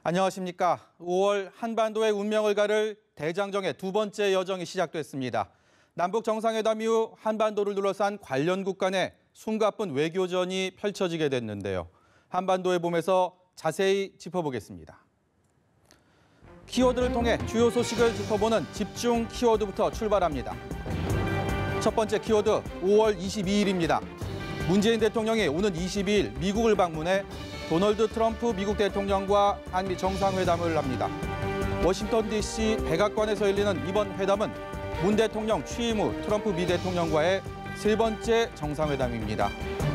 안녕하십니까. 5월 한반도의 운명을 가를 대장정의 두 번째 여정이 시작됐습니다. 남북 정상회담 이후 한반도를 둘러싼 관련국 간의 숨가쁜 외교전이 펼쳐지게 됐는데요. 한반도의 봄에서 자세히 짚어보겠습니다. 키워드를 통해 주요 소식을 짚어보는 집중 키워드부터 출발합니다. 첫 번째 키워드 5월 22일입니다. 문재인 대통령이 오는 22일 미국을 방문해 도널드 트럼프 미국 대통령과 한미 정상회담을 합니다. 워싱턴 DC 백악관에서 열리는 이번 회담은 문 대통령 취임 후 트럼프 미 대통령과의 세 번째 정상회담입니다.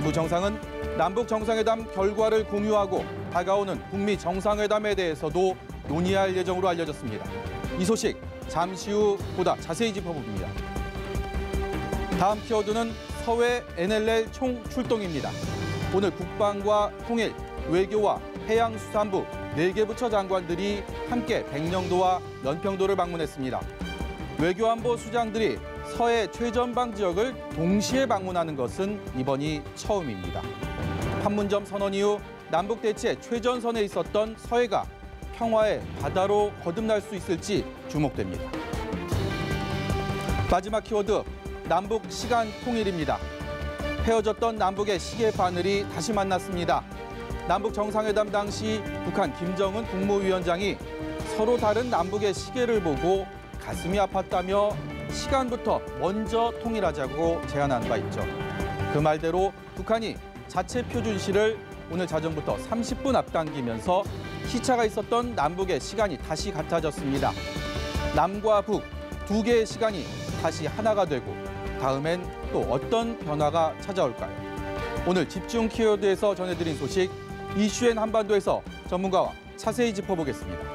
두 정상은 남북 정상회담 결과를 공유하고 다가오는 북미 정상회담에 대해서도 논의할 예정으로 알려졌습니다. 이 소식 잠시 후 보다 자세히 짚어봅니다. 다음 키워드는 서해 NLL 총출동입니다. 오늘 국방과 통일, 외교와 해양수산부 4개 부처 장관들이 함께 백령도와 연평도를 방문했습니다. 외교안보 수장들이 서해 최전방 지역을 동시에 방문하는 것은 이번이 처음입니다. 판문점 선언 이후 남북 대치의 최전선에 있었던 서해가 평화의 바다로 거듭날 수 있을지 주목됩니다. 마지막 키워드, 남북 시간 통일입니다. 헤어졌던 남북의 시계 바늘이 다시 만났습니다. 남북 정상회담 당시 북한 김정은 국무위원장이 서로 다른 남북의 시계를 보고 가슴이 아팠다며 시간부터 먼저 통일하자고 제안한 바 있죠. 그 말대로 북한이 자체 표준시를 오늘 자정부터 30분 앞당기면서 시차가 있었던 남북의 시간이 다시 같아졌습니다. 남과 북 두 개의 시간이 다시 하나가 되고 다음엔 또 어떤 변화가 찾아올까요? 오늘 집중 키워드에서 전해드린 소식 이슈엔 한반도에서 전문가와 자세히 짚어보겠습니다.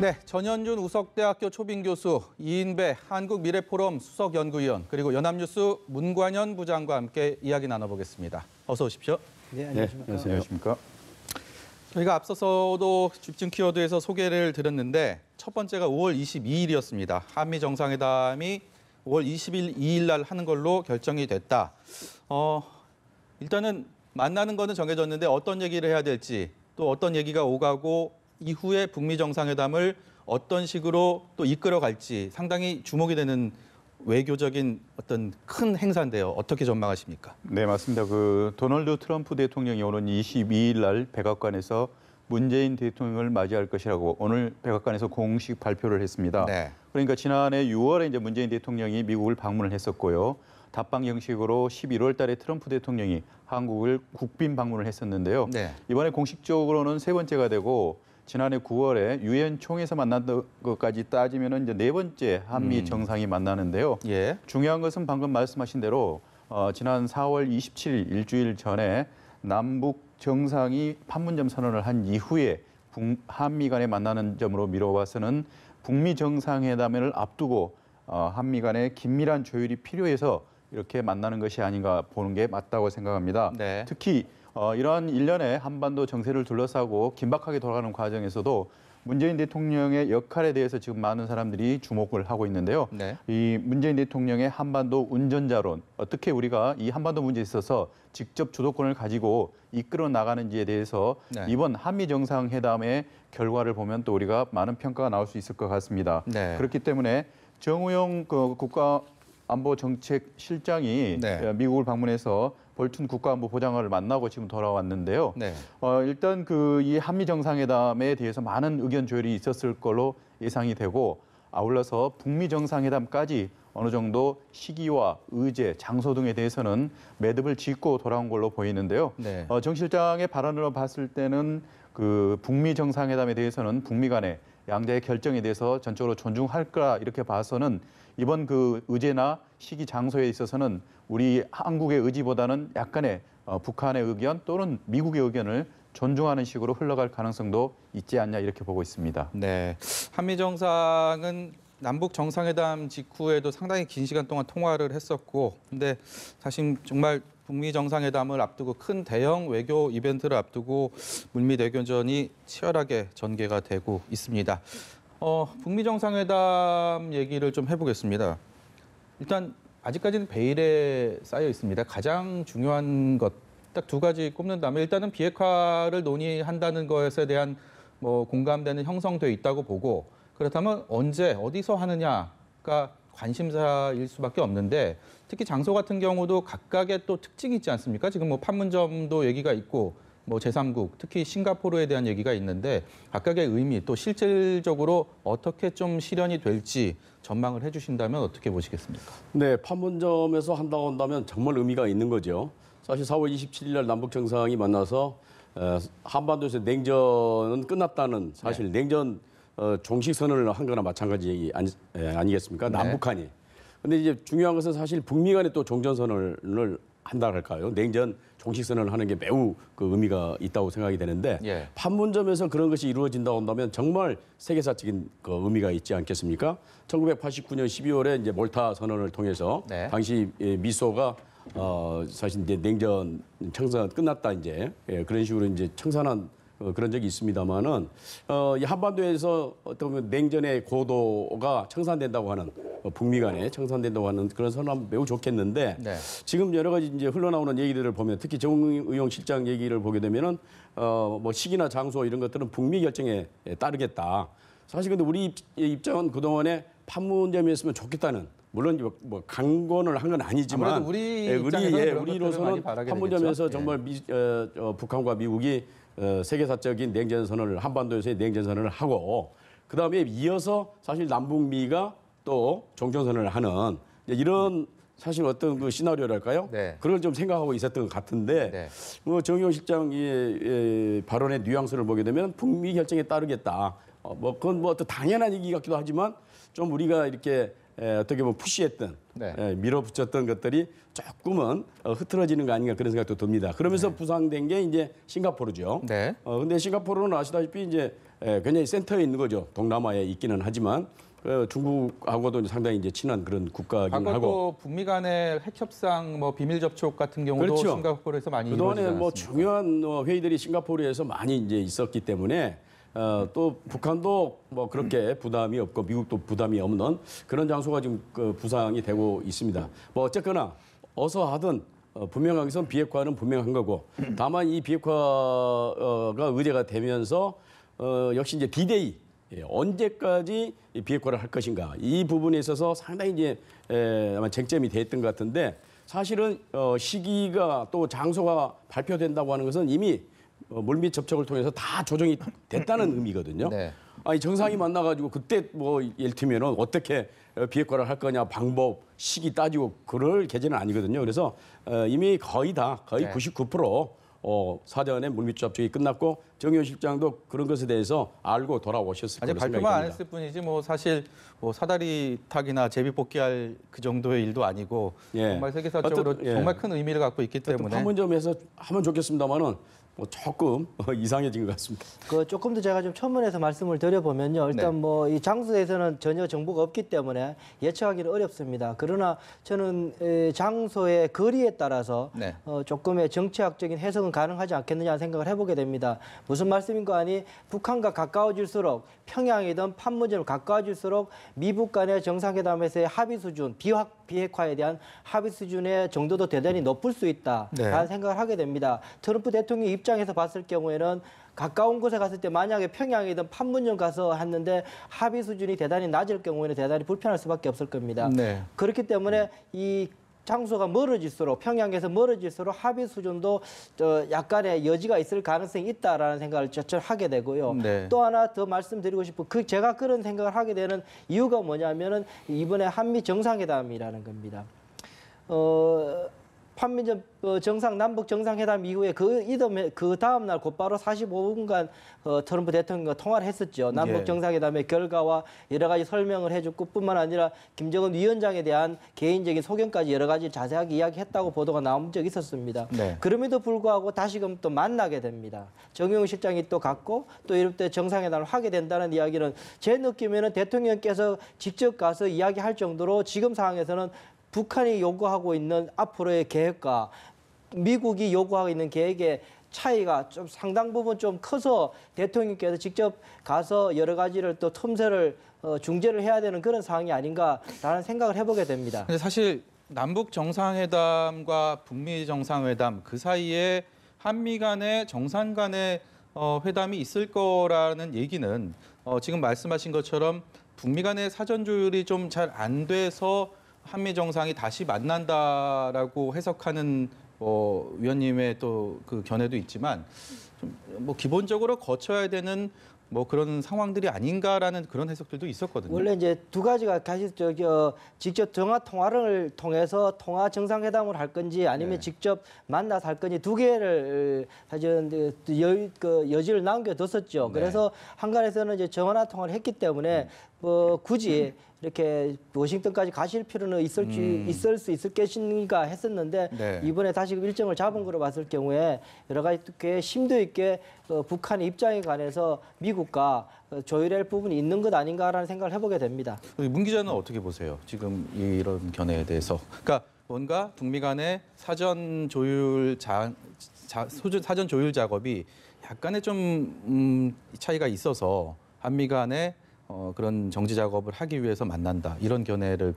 네, 전현준 우석대학교 초빙교수, 이인배 한국미래포럼 수석연구위원, 그리고 연합뉴스 문관현 부장과 함께 이야기 나눠보겠습니다. 어서 오십시오. 네, 안녕하십니까. 저희가 앞서서도 집중 키워드에서 소개를 드렸는데 첫 번째가 5월 22일이었습니다. 한미 정상회담이 5월 22일 날 하는 걸로 결정이 됐다. 일단은 만나는 거는 정해졌는데 어떤 얘기를 해야 될지 또 어떤 얘기가 오가고 이후에 북미 정상회담을 어떤 식으로 또 이끌어갈지 상당히 주목이 되는 외교적인 어떤 큰 행사인데요. 어떻게 전망하십니까? 네, 맞습니다. 도널드 트럼프 대통령이 오는 22일 날 백악관에서 문재인 대통령을 맞이할 것이라고 오늘 백악관에서 공식 발표를 했습니다. 네. 그러니까 지난해 6월에 이제 문재인 대통령이 미국을 방문을 했었고요. 답방 형식으로 11월 달에 트럼프 대통령이 한국을 국빈 방문을 했었는데요. 네. 이번에 공식적으로는 세 번째가 되고 지난해 9월에 유엔 총회에서 만난 것까지 따지면 이제 네 번째 한미 정상이 만나는데요. 예. 중요한 것은 방금 말씀하신 대로 지난 4월 27일 일주일 전에 남북 정상이 판문점 선언을 한 이후에 한미 간에 만나는 점으로 미뤄봐서는 북미 정상회담을 앞두고 한미 간에 긴밀한 조율이 필요해서 이렇게 만나는 것이 아닌가 보는 게 맞다고 생각합니다. 네. 특히 이러한 일련의 한반도 정세를 둘러싸고 긴박하게 돌아가는 과정에서도 문재인 대통령의 역할에 대해서 지금 많은 사람들이 주목을 하고 있는데요. 네. 이 문재인 대통령의 한반도 운전자론, 어떻게 우리가 이 한반도 문제에 있어서 직접 주도권을 가지고 이끌어 나가는지에 대해서 네. 이번 한미 정상회담의 결과를 보면 또 우리가 많은 평가가 나올 수 있을 것 같습니다. 네. 그렇기 때문에 정우영 국가안보정책실장이 네. 미국을 방문해서 볼튼 국가안보보좌관을 만나고 지금 돌아왔는데요. 네. 일단 이 한미 정상회담에 대해서 많은 의견 조율이 있었을 걸로 예상이 되고 아울러서 북미 정상회담까지 어느 정도 시기와 의제, 장소 등에 대해서는 매듭을 짓고 돌아온 걸로 보이는데요. 네. 정 실장의 발언으로 봤을 때는 북미 정상회담에 대해서는 북미 간의 양자의 결정에 대해서 전적으로 존중할 거라 이렇게 봐서는 이번 의제나 시기 장소에 있어서는 우리 한국의 의지보다는 약간의 북한의 의견 또는 미국의 의견을 존중하는 식으로 흘러갈 가능성도 있지 않냐 이렇게 보고 있습니다. 네. 한미 정상은 남북 정상회담 직후에도 상당히 긴 시간 동안 통화를 했었고 근데 사실 정말 북미 정상회담을 앞두고 큰 대형 외교 이벤트를 앞두고 물밑 외교전이 치열하게 전개가 되고 있습니다. 북미 정상회담 얘기를 좀 해보겠습니다. 일단 아직까지는 베일에 쌓여 있습니다. 가장 중요한 것 딱 두 가지 꼽는다면 일단은 비핵화를 논의한다는 것에 대한 공감대는 형성돼 있다고 보고 그렇다면 언제 어디서 하느냐가 관심사일 수밖에 없는데 특히 장소 같은 경우도 각각의 또 특징이 있지 않습니까? 지금 판문점도 얘기가 있고 제3국 특히 싱가포르에 대한 얘기가 있는데 각각의 의미 또 실질적으로 어떻게 좀 실현이 될지 전망을 해주신다면 어떻게 보시겠습니까? 네, 판문점에서 한다고 한다면 정말 의미가 있는 거죠. 사실 4월 27일 날 남북 정상이 만나서 한반도에서 냉전은 끝났다는 사실 냉전 종식 선언을 한 거나 마찬가지 아니겠습니까? 네. 남북한이. 근데 이제 중요한 것은 사실 북미 간에 또 종전선언을 한다 할까요? 냉전 종식 선언을 하는 게 매우 그 의미가 있다고 생각이 되는데 예. 판문점에서 그런 것이 이루어진다고 한다면 정말 세계사적인 그 의미가 있지 않겠습니까? 1989년 12월에 이제 몰타 선언을 통해서 네. 당시 미소가 사실 이제 냉전 청산 끝났다 이제 그런 식으로 이제 청산한 그런 적이 있습니다만은 이 한반도에서 어떤 보면 냉전의 고도가 청산된다고 하는 북미 간에 청산된다고 하는 그런 선언은 매우 좋겠는데 네. 지금 여러 가지 이제 흘러나오는 얘기들을 보면 특히 정의용 실장 얘기를 보게 되면은 시기나 장소 이런 것들은 북미 결정에 따르겠다. 사실 근데 우리 입장은 그동안에 판문점이었으면 좋겠다는 물론 강권을 한 건 아니지만 아무래도 우리 입장에서는 그런 것들을 우리로서는 많이 바라게 판문점에서 되겠죠. 정말 북한과 미국이 세계사적인 냉전선언을 한반도에서의 냉전선언을 하고 그다음에 이어서 사실 남북미가 또 종전선언을 하는 이런 사실 어떤 그 시나리오랄까요? 네. 그걸 좀 생각하고 있었던 것 같은데 네. 정의용 실장의 발언의 뉘앙스를 보게 되면 북미 결정에 따르겠다. 그건 어떤 당연한 얘기 같기도 하지만 좀 우리가 이렇게 어떻게 보면 푸시했던 네. 밀어붙였던 것들이 조금은 흐트러지는 거 아닌가 그런 생각도 듭니다. 그러면서 부상된 게 이제 싱가포르죠. 네. 근데 싱가포르는 아시다시피 이제 굉장히 센터에 있는 거죠. 동남아에 있기는 하지만 중국하고도 상당히 이제 친한 그런 국가이긴 하고. 과거도 북미 간의 핵 협상, 비밀 접촉 같은 경우도 그렇죠. 싱가포르에서 많이 그동안에 이루어지지 않았습니까? 중요한 회의들이 싱가포르에서 많이 이제 있었기 때문에 또 북한도 그렇게 부담이 없고 미국도 부담이 없는 그런 장소가 지금 부상이 되고 있습니다. 어쨌거나 어서 하든 분명한 것은 비핵화는 분명한 거고 다만 이 비핵화가 의제가 되면서 역시 이제 D-Day 언제까지 이 비핵화를 할 것인가 이 부분에 있어서 상당히 이제 아마 쟁점이 됐던 것 같은데 사실은 시기가 또 장소가 발표된다고 하는 것은 이미 물밑 접촉을 통해서 다 조정이 됐다는 의미거든요. 네. 아니 정상이 만나가지고 그때 예를들면은 어떻게 비핵화를 할 거냐 방법 시기 따지고 그럴 계제는 아니거든요. 그래서 이미 거의 네. 99% 사전에 물밑 접촉이 끝났고 정의용 실장도 그런 것에 대해서 알고 돌아오셨을 아직 거로 생각이 발표만 안 됩니다. 했을 뿐이지 사실 사다리 타기나 제비 뽑기할 그 정도의 일도 아니고 예. 정말 세계사적으로 어떤- 예. 정말 큰 의미를 갖고 있기 때문에 판문점에서 하면 좋겠습니다만은 조금 이상해진 것 같습니다. 조금 더 제가 좀 첨언해서 말씀을 드려보면요. 일단 네. 이 장소에서는 전혀 정보가 없기 때문에 예측하기는 어렵습니다. 그러나 저는 장소의 거리에 따라서 네. 조금의 정치학적인 해석은 가능하지 않겠느냐 생각을 해보게 됩니다. 무슨 말씀인가 하니 북한과 가까워질수록 평양이든 판문점 가까워질수록 미북 간의 정상회담에서의 합의 수준, 비핵화에 대한 합의 수준의 정도도 대단히 높을 수 있다라는 네. 생각을 하게 됩니다. 트럼프 대통령 입장에서 봤을 경우에는 가까운 곳에 갔을 때 만약에 평양이든 판문점 가서 했는데 합의 수준이 대단히 낮을 경우에는 대단히 불편할 수밖에 없을 겁니다. 네. 그렇기 때문에 이 장소가 멀어질수록 평양에서 멀어질수록 합의 수준도 약간의 여지가 있을 가능성이 있다라는 생각을 저철 하게 되고요. 네. 또 하나 더 말씀드리고 싶은 제가 그런 생각을 하게 되는 이유가 뭐냐면은 이번에 한미 정상회담이라는 겁니다. 판문점 남북 정상회담 이후에 그 다음 날 곧바로 45분간 트럼프 대통령과 통화를 했었죠. 남북 예. 정상회담의 결과와 여러 가지 설명을 해줬고 뿐만 아니라 김정은 위원장에 대한 개인적인 소견까지 여러 가지 자세하게 이야기했다고 보도가 나온 적이 있었습니다. 네. 그럼에도 불구하고 다시금 또 만나게 됩니다. 정의용 실장이 또 갔고 또 이럴 때 정상회담을 하게 된다는 이야기는 제 느낌에는 대통령께서 직접 가서 이야기할 정도로 지금 상황에서는 북한이 요구하고 있는 앞으로의 계획과 미국이 요구하고 있는 계획의 차이가 좀 상당 부분 좀 커서 대통령께서 직접 가서 여러 가지를 또 틈새를 중재를 해야 되는 그런 상황이 아닌가라는 생각을 해보게 됩니다. 근데 사실 남북 정상회담과 북미 정상회담 그 사이에 한미 간의 정상 간의 회담이 있을 거라는 얘기는 지금 말씀하신 것처럼 북미 간의 사전 조율이 좀 잘 안 돼서 한미 정상이 다시 만난다라고 해석하는 위원님의 또 그 견해도 있지만 좀 뭐 기본적으로 거쳐야 되는 뭐 그런 상황들이 아닌가라는 그런 해석들도 있었거든요. 원래 이제 두 가지가 사실 직접 전화 통화를 통해서 통화 정상회담을 할 건지 아니면 네. 직접 만나서 할 건지 두 개를 사실 여지를 남겨뒀었죠. 네. 그래서 한간에서는 이제 전화 통화를 했기 때문에 굳이 이렇게 워싱턴까지 가실 필요는 있을 수 있을 것인가 했었는데 네. 이번에 다시 일정을 잡은 거로 봤을 경우에 여러 가지 꽤 심도 있게 북한의 입장에 관해서 미국과 조율할 부분이 있는 것 아닌가라는 생각을 해보게 됩니다. 문 기자는 어떻게 보세요? 지금 이런 견해에 대해서. 그러니까 뭔가 북미 간의 사전 조율 사전 조율 작업이 약간의 좀 차이가 있어서 한미 간의 그런 정지 작업을 하기 위해서 만난다 이런 견해를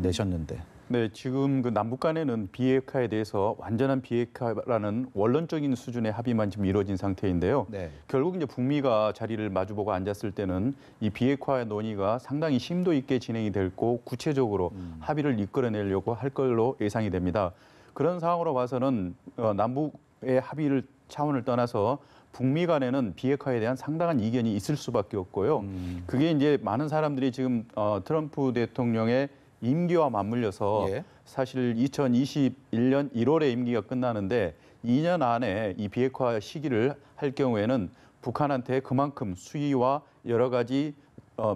내셨는데. 네, 지금 그 남북 간에는 비핵화에 대해서 완전한 비핵화라는 원론적인 수준의 합의만 지금 이루어진 상태인데요. 네. 결국 이제 북미가 자리를 마주보고 앉았을 때는 이 비핵화 논의가 상당히 심도 있게 진행이 될 거고 구체적으로 합의를 이끌어내려고 할 걸로 예상이 됩니다. 그런 상황으로 봐서는 남북의 합의를 차원을 떠나서 북미 간에는 비핵화에 대한 상당한 이견이 있을 수밖에 없고요. 그게 이제 많은 사람들이 지금 트럼프 대통령의 임기와 맞물려서 예. 사실 2021년 1월에 임기가 끝나는데 2년 안에 이 비핵화 시기를 할 경우에는 북한한테 그만큼 수위와 여러 가지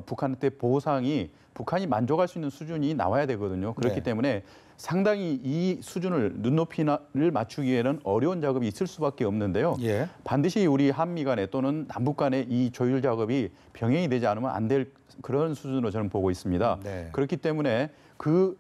북한한테 보상이 북한이 만족할 수 있는 수준이 나와야 되거든요. 그렇기 네. 때문에 상당히 이 수준을 눈높이를 맞추기 위해는 어려운 작업이 있을 수밖에 없는데요. 예. 반드시 우리 한미 간에 또는 남북 간에 이 조율 작업이 병행이 되지 않으면 안 될 그런 수준으로 저는 보고 있습니다. 네. 그렇기 때문에 그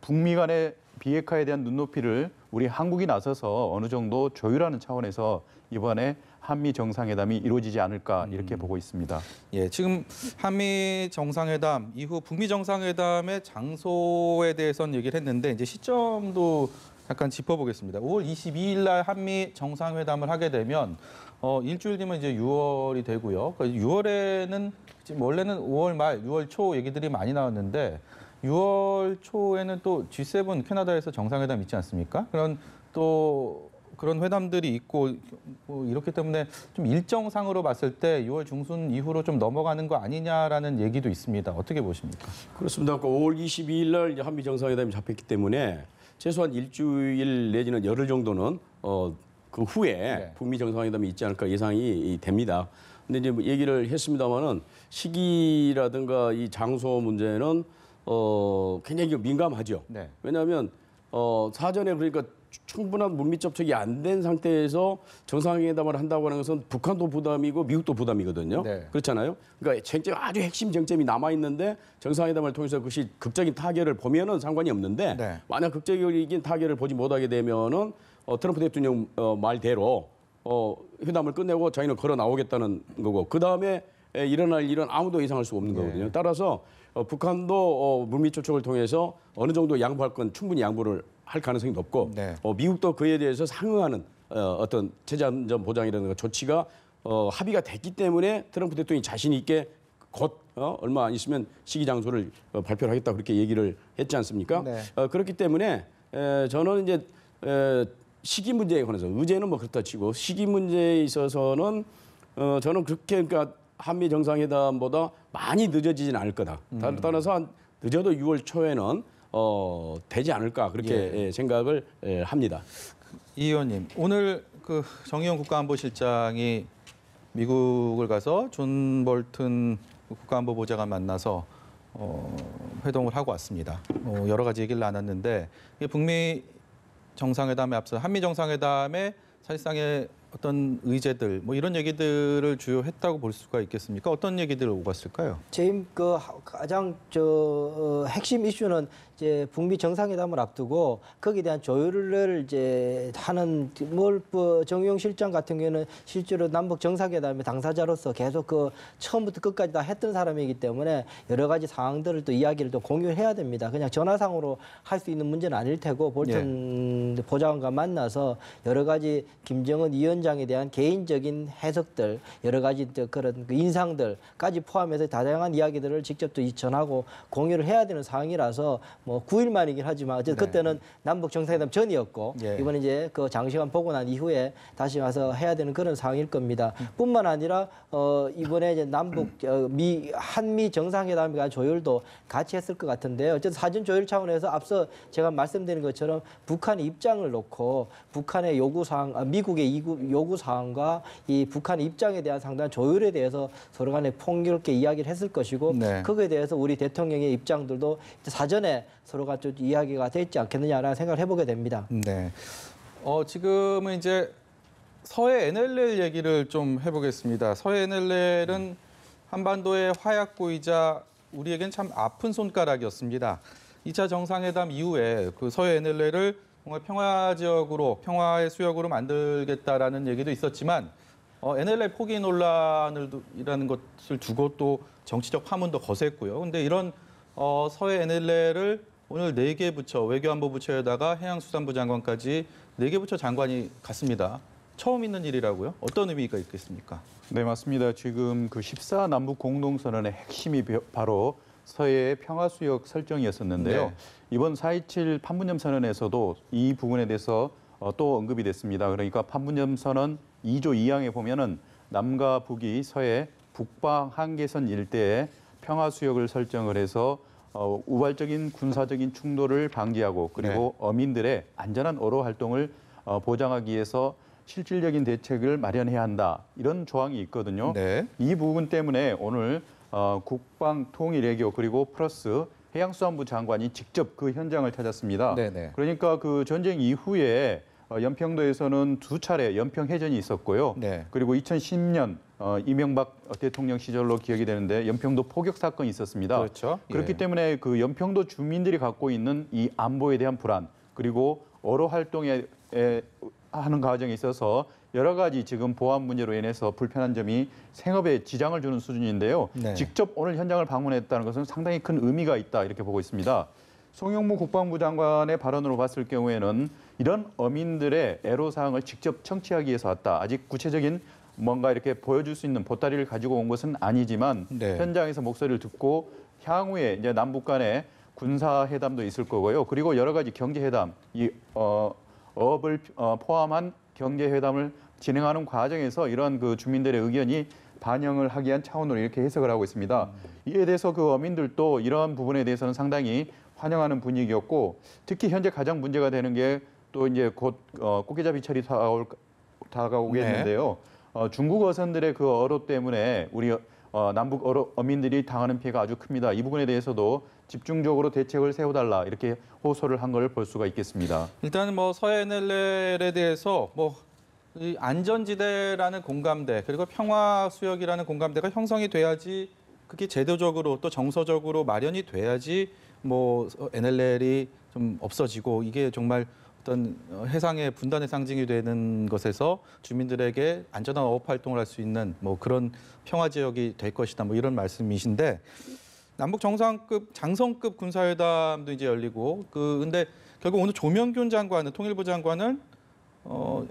북미 간의 비핵화에 대한 눈높이를 우리 한국이 나서서 어느 정도 조율하는 차원에서 이번에 한미 정상회담이 이루어지지 않을까 이렇게 보고 있습니다. 예, 지금 한미 정상회담 이후 북미 정상회담의 장소에 대해서는 얘기를 했는데 이제 시점도 약간 짚어보겠습니다. 5월 22일 날 한미 정상회담을 하게 되면 일주일 뒤면 이제 6월이 되고요. 6월에는 지금 원래는 5월 말, 6월 초 얘기들이 많이 나왔는데 6월 초에는 또 G7 캐나다에서 정상회담 있지 않습니까? 그런 회담들이 있고 이렇기 때문에 좀 일정상으로 봤을 때 6월 중순 이후로 좀 넘어가는 거 아니냐라는 얘기도 있습니다. 어떻게 보십니까? 그렇습니다. 5월 22일 날 한미 정상회담이 잡혔기 때문에 최소한 일주일 내지는 열흘 정도는 그 후에 네. 북미 정상회담이 있지 않을까 예상이 됩니다. 근데 이제 뭐 얘기를 했습니다마는 시기라든가 이 장소 문제는 굉장히 민감하죠. 네. 왜냐하면 사전에 그러니까 충분한 물밑 접촉이 안 된 상태에서 정상회담을 한다고 하는 것은 북한도 부담이고 미국도 부담이거든요. 네. 그렇잖아요. 그러니까 쟁점 아주 핵심 쟁점이 남아 있는데 정상회담을 통해서 그것이 극적인 타결을 보면은 상관이 없는데 네. 만약 극적인 타결을 보지 못하게 되면은 트럼프 대통령 말대로 회담을 끝내고 자기는 걸어 나오겠다는 거고 그 다음에 일어날 일은 아무도 예상할 수 없는 거거든요. 따라서 북한도 물밑 접촉을 통해서 어느 정도 양보할 건 충분히 양보를 할 가능성이 높고 네. 미국도 그에 대해서 상응하는 어떤 체제안전 보장이라든가 조치가 합의가 됐기 때문에 트럼프 대통령이 자신 있게 곧 얼마 안 있으면 시기 장소를 발표를 하겠다 그렇게 얘기를 했지 않습니까? 네. 그렇기 때문에 저는 이제 시기 문제에 관해서 의제는 뭐 그렇다 치고 시기 문제에 있어서는 저는 그렇게 그러니까 한미 정상회담보다 많이 늦어지진 않을 거다. 따라서 한 늦어도 6월 초에는 되지 않을까 그렇게 생각을 합니다. 이 의원님, 오늘 그 정의용 국가안보실장이 미국을 가서 존 볼튼 국가안보보좌관 만나서 회동을 하고 왔습니다. 여러 가지 얘기를 나눴는데 이게 북미 정상회담에 앞서 한미 정상회담에 사실상의 어떤 의제들 뭐 이런 얘기들을 주요 했다고 볼 수가 있겠습니까? 어떤 얘기들을 오갔을까요? 지금 가장 핵심 이슈는 이제 북미 정상회담을 앞두고 거기에 대한 조율을 이제 하는 정용 실장 같은 경우에는 실제로 남북 정상회담의 당사자로서 계속 그 처음부터 끝까지 다 했던 사람이기 때문에 여러 가지 상황들을 또 이야기를 또 공유해야 됩니다. 그냥 전화상으로 할 수 있는 문제는 아닐 테고 볼턴 보좌관과 만나서 여러 가지 김정은 위원장에 대한 개인적인 해석들, 여러 가지 그런 인상들까지 포함해서 다양한 이야기들을 직접 또 전하고 공유를 해야 되는 상황이라서 뭐 9일 만이긴 하지만 어쨌든 그때는 남북 정상회담 전이었고 이번에 이제 그 장시간 보고 난 이후에 다시 와서 해야 되는 그런 상황일 겁니다. 뿐만 아니라 이번에 이제 남북 한미 정상회담에 관한 조율도 같이 했을 것 같은데요. 어쨌든 사전 조율 차원에서 앞서 제가 말씀드린 것처럼 북한의 입장을 놓고 북한의 요구사항, 미국의 요구 사항과 이 북한의 입장에 대한 상당한 조율에 대해서 서로 간에 폭넓게 이야기를 했을 것이고 거기에 대해서 우리 대통령의 입장들도 사전에 서로가 좀 이야기가 됐지 않겠느냐라는 생각을 해보게 됩니다. 네. 지금은 이제 서해 NLL 얘기를 좀 해보겠습니다. 서해 NLL은 한반도의 화약고이자 우리에겐 참 아픈 손가락이었습니다. 2차 정상회담 이후에 그 서해 NLL을 정말 평화 지역으로, 평화의 수역으로 만들겠다라는 얘기도 있었지만 NLL 포기 논란이라는 것을 두고 또 정치적 파문도 거셌고요. 근데 이런 서해 NLL을 오늘 4개 부처, 외교안보 부처에다가 해양수산부 장관까지 4개 부처 장관이 갔습니다. 처음 있는 일이라고요? 어떤 의미가 있겠습니까? 네, 맞습니다. 지금 그 14 남북 공동선언의 핵심이 바로 서해의 평화수역 설정이었었는데요. 네. 이번 4.27 판문점 선언에서도 이 부분에 대해서 또 언급이 됐습니다. 그러니까 판문점 선언 2조 2항에 보면은 남과 북이 서해 북방 한계선 일대에 평화수역을 설정을 해서 우발적인 군사적인 충돌을 방지하고 그리고 어민들의 안전한 어로 활동을 보장하기 위해서 실질적인 대책을 마련해야 한다. 이런 조항이 있거든요. 이 부분 때문에 오늘 국방통일외교 그리고 플러스 해양수산부 장관이 직접 그 현장을 찾았습니다. 그러니까 그 전쟁 이후에 연평도에서는 2차례 연평해전이 있었고요. 그리고 2010년 이명박 대통령 시절로 기억이 되는데 연평도 포격 사건이 있었습니다. 그렇기 때문에 그 연평도 주민들이 갖고 있는 이 안보에 대한 불안 그리고 어로 활동에 하는 과정에 있어서 여러 가지 지금 보안 문제로 인해서 불편한 점이 생업에 지장을 주는 수준인데요. 직접 오늘 현장을 방문했다는 것은 상당히 큰 의미가 있다 이렇게 보고 있습니다. 송영무 국방부 장관의 발언으로 봤을 경우에는 이런 어민들의 애로사항을 직접 청취하기 위해서 왔다. 아직 구체적인 뭔가 이렇게 보여줄 수 있는 보따리를 가지고 온 것은 아니지만 현장에서 목소리를 듣고 향후에 이제 남북 간의 군사회담도 있을 거고요. 그리고 여러 가지 경제회담, 이 어업을 포함한 경제회담을 진행하는 과정에서 이러한 그 주민들의 의견이 반영을 하기 위한 차원으로 이렇게 해석을 하고 있습니다. 이에 대해서 그 어민들도 이러한 부분에 대해서는 상당히 환영하는 분위기였고 특히 현재 가장 문제가 되는 게 또 이제 곧 꽃게잡이철이 다가오겠는데요. 중국 어선들의 그 어로 때문에 우리 남북 어민들이 당하는 피해가 아주 큽니다. 이 부분에 대해서도 집중적으로 대책을 세워달라 이렇게 호소를 한 걸 볼 수가 있겠습니다. 일단은 뭐 서해 NLL에 대해서 이 안전지대라는 공감대 그리고 평화수역이라는 공감대가 형성이 돼야지 그게 제도적으로 또 정서적으로 마련이 돼야지 뭐 NLL이 좀 없어지고 이게 정말 어떤 해상의 분단의 상징이 되는 것에서 주민들에게 안전한 어업 활동을 할 수 있는 뭐 그런 평화 지역이 될 것이다 뭐 이런 말씀이신데 남북 정상급 장성급 군사회담도 이제 열리고 근데 결국 오늘 조명균 장관은 통일부 장관은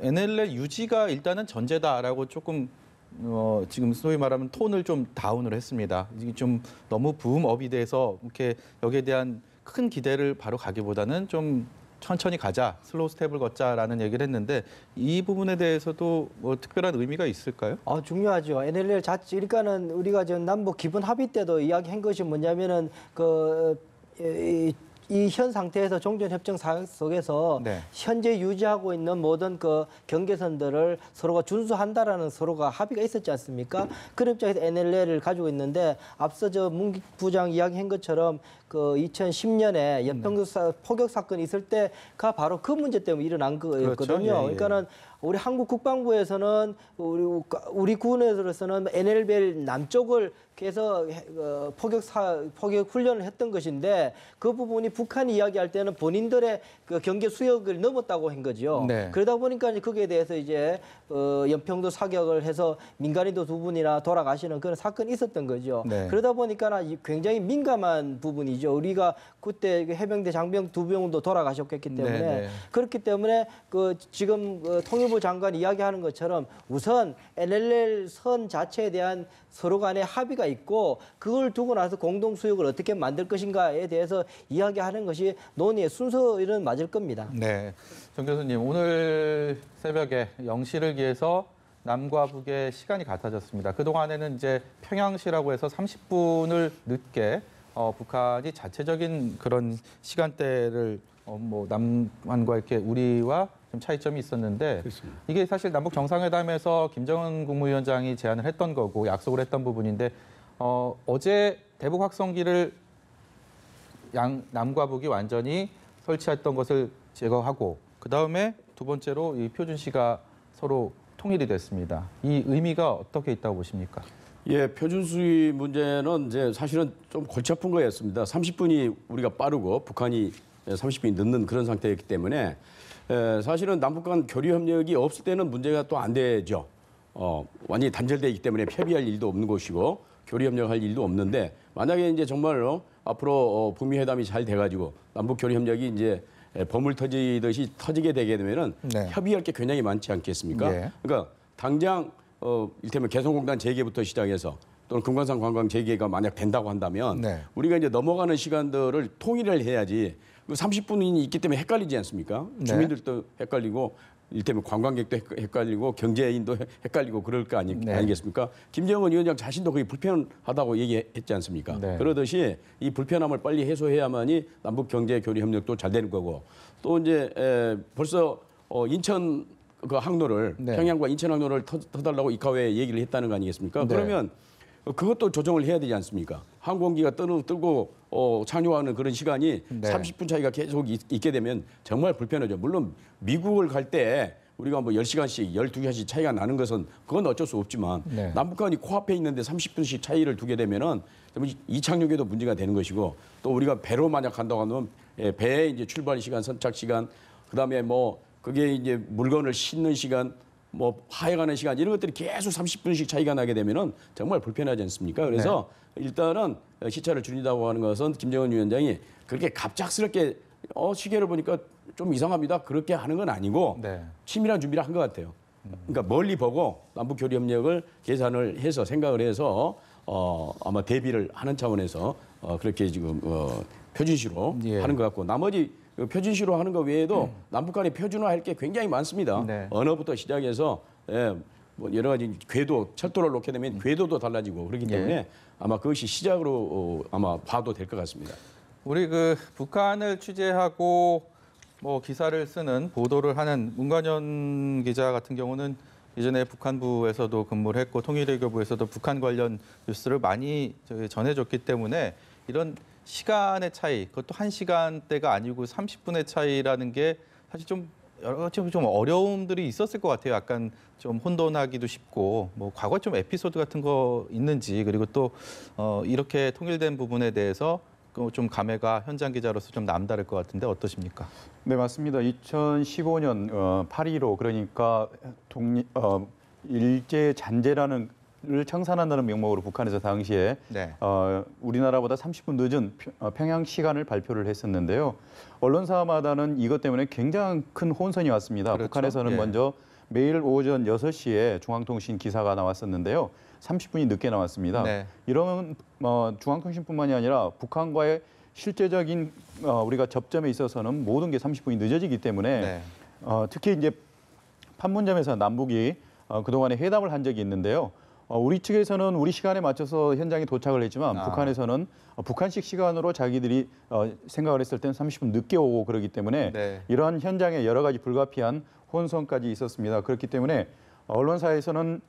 NLL 유지가 일단은 전제다라고 조금 지금 소위 말하면 톤을 좀 다운을 했습니다. 이게 좀 너무 붐업이 돼서 이렇게 여기에 대한 큰 기대를 바로 가기보다는 좀 천천히 가자, 슬로우 스텝을 걷자라는 얘기를 했는데 이 부분에 대해서도 뭐 특별한 의미가 있을까요? 중요하죠. NLL 자체, 그러니까는 우리가 지금 남북 기본 합의 때도 이야기한 것이 뭐냐면은 이 현 상태에서 종전협정 사항 속에서 현재 유지하고 있는 모든 그 경계선들을 서로가 준수한다라는 서로가 합의가 있었지 않습니까? 그런 입장에서 NLL을 가지고 있는데 앞서 문 부장 이야기한 것처럼 그 2010년에 연평도 포격 사건이 있을 때가 바로 그 문제 때문에 일어난 거였거든요. 그러니까는 우리 한국 국방부에서는 우리 군에서는 NLBL 남쪽을 해서 포격 훈련을 했던 것인데 그 부분이 북한이 이야기할 때는 본인들의 그 경계 수역을 넘었다고 한 거죠. 네. 그러다 보니까 이제 거기에 대해서 이제 연평도 사격을 해서 민간인도 2분이나 돌아가시는 그런 사건이 있었던 거죠. 네. 그러다 보니까 굉장히 민감한 부분이죠. 우리가 그때 해병대 장병 2명도 돌아가셨기 때문에 네. 그렇기 때문에 그 지금 통일부 장관이 이야기하는 것처럼 우선 NLL 선 자체에 대한 서로 간의 합의가 있고 그걸 두고 나서 공동 수역을 어떻게 만들 것인가에 대해서 이야기하는 것이 논의의 순서는 맞을 겁니다. 네. 정 교수님, 오늘 새벽에 0시를 기해서 남과 북의 시간이 같아졌습니다. 그동안에는 이제 평양시라고 해서 30분을 늦게 북한이 자체적인 그런 시간대를 뭐 남한과 이렇게 우리와 좀 차이점이 있었는데 그렇습니다. 이게 사실 남북 정상회담에서 김정은 국무위원장이 제안을 했던 거고 약속을 했던 부분인데 어제 대북 확성기를 남과 북이 완전히 설치했던 것을 제거하고 그 다음에 두 번째로 이 표준시가 서로 통일이 됐습니다. 이 의미가 어떻게 있다고 보십니까? 예, 표준수위 문제는 이제 사실은 좀 골치 아픈 거였습니다. 30분이 우리가 빠르고 북한이 30분이 늦는 그런 상태였기 때문에 사실은 남북 간 교류 협력이 없을 때는 문제가 또 안 되죠. 완전히 단절되어 있기 때문에 협의할 일도 없는 것이고 교류 협력할 일도 없는데 만약에 이제 정말로 앞으로 북미 회담이 잘 돼가지고 남북 교류 협력이 이제 버물 터지듯이 터지게 되게 되면은 네. 협의할 게 굉장히 많지 않겠습니까? 네. 그러니까 당장 이를테면 개성공단 재개부터 시작해서 또는 금관산 관광 재개가 만약 된다고 한다면 네. 우리가 이제 넘어가는 시간들을 통일을 해야지. 30분이 있기 때문에 헷갈리지 않습니까? 네. 주민들도 헷갈리고 이를테면 관광객도 헷갈리고 경제인도 헷갈리고 그럴 거 네. 아니겠습니까? 김정은 위원장 자신도 그게 불편하다고 얘기했지 않습니까? 네. 그러듯이 이 불편함을 빨리 해소해야만이 남북 경제 교류 협력도 잘 되는 거고 또 이제 벌써 인천 그 항로를 네. 평양과 인천 항로를 터달라고 이카오에 얘기를 했다는 거 아니겠습니까? 네. 그러면 그것도 조정을 해야 되지 않습니까? 항공기가 뜨고 착륙하는 그런 시간이 네. 30분 차이가 계속 있게 되면 정말 불편하죠. 물론 미국을 갈 때 우리가 뭐 10시간씩, 12시간씩 차이가 나는 것은 그건 어쩔 수 없지만 네. 남북한이 코앞에 있는데 30분씩 차이를 두게 되면은 이착륙에도 문제가 되는 것이고 또 우리가 배로 만약 간다고 하면 배의 이제 출발 시간, 선착 시간, 그다음에 뭐 그게 이제 물건을 싣는 시간 뭐 하행하는 시간 이런 것들이 계속 30분씩 차이가 나게 되면은 정말 불편하지 않습니까? 그래서 일단은 시차를 줄인다고 하는 것은 김정은 위원장이 그렇게 갑작스럽게 시계를 보니까 좀 이상합니다. 그렇게 하는 건 아니고 네. 치밀한 준비를 한 것 같아요. 그러니까 멀리 보고 남북 교류 협력을 계산을 해서 생각을 해서 아마 대비를 하는 차원에서 그렇게 지금 표준시로 예. 하는 것 같고 나머지 표준시로 하는 것 외에도 남북 간에 표준화할 게 굉장히 많습니다. 네. 언어부터 시작해서 뭐 여러 가지 궤도, 철도를 놓게 되면 궤도도 달라지고 그렇기 때문에 예. 아마 그것이 시작으로 아마 봐도 될 것 같습니다. 우리 그 북한을 취재하고 뭐 기사를 쓰는 보도를 하는 문관현 기자 같은 경우는 예전에 북한부에서도 근무를 했고 통일외교부에서도 북한 관련 뉴스를 많이 전해줬기 때문에 이런 시간의 차이, 그것도 1시간대가 아니고 30분의 차이라는 게 사실 좀 여러 가지 좀 어려움들이 있었을 것 같아요. 약간 좀 혼돈하기도 쉽고 뭐 과거 좀 에피소드 같은 거 있는지 그리고 또 이렇게 통일된 부분에 대해서 좀 감회가 현장 기자로서 좀 남다를 것 같은데 어떠십니까? 네, 맞습니다. 2015년 8.15 그러니까 일제 잔재라는 를 청산한다는 명목으로 북한에서 당시에 네. 우리나라보다 30분 늦은 평양 시간을 발표를 했었는데요. 언론사마다는 이것 때문에 굉장히 큰 혼선이 왔습니다. 그렇죠. 북한에서는 예. 먼저 매일 오전 6시에 중앙통신 기사가 나왔었는데요. 30분이 늦게 나왔습니다. 네. 이러면 중앙통신뿐만이 아니라 북한과의 실제적인 우리가 접점에 있어서는 모든 게 30분이 늦어지기 때문에 네. 특히 이제 판문점에서 남북이 그동안에 회담을 한 적이 있는데요. 우리 측에서는 우리 시간에 맞춰서 현장에 도착을 했지만 북한에서는 북한식 시간으로 자기들이 생각을 했을 때는 30분 늦게 오고 그러기 때문에 네. 이러한 현장에 여러 가지 불가피한 혼선까지 있었습니다. 그렇기 때문에 언론사에서는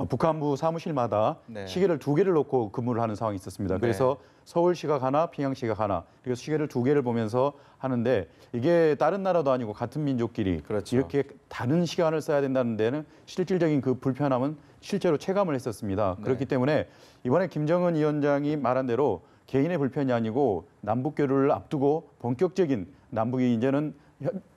북한부 사무실마다 네. 시계를 2개를 놓고 근무를 하는 상황이 있었습니다. 그래서 서울 시각 하나, 평양 시각 하나, 그래서 시계를 2개를 보면서 하는데 이게 다른 나라도 아니고 같은 민족끼리 그렇죠. 이렇게 다른 시간을 써야 된다는 데는 실질적인 그 불편함은 실제로 체감을 했었습니다. 그렇기 때문에 이번에 김정은 위원장이 말한 대로 개인의 불편이 아니고 남북 교류를 앞두고 본격적인 남북이 이제는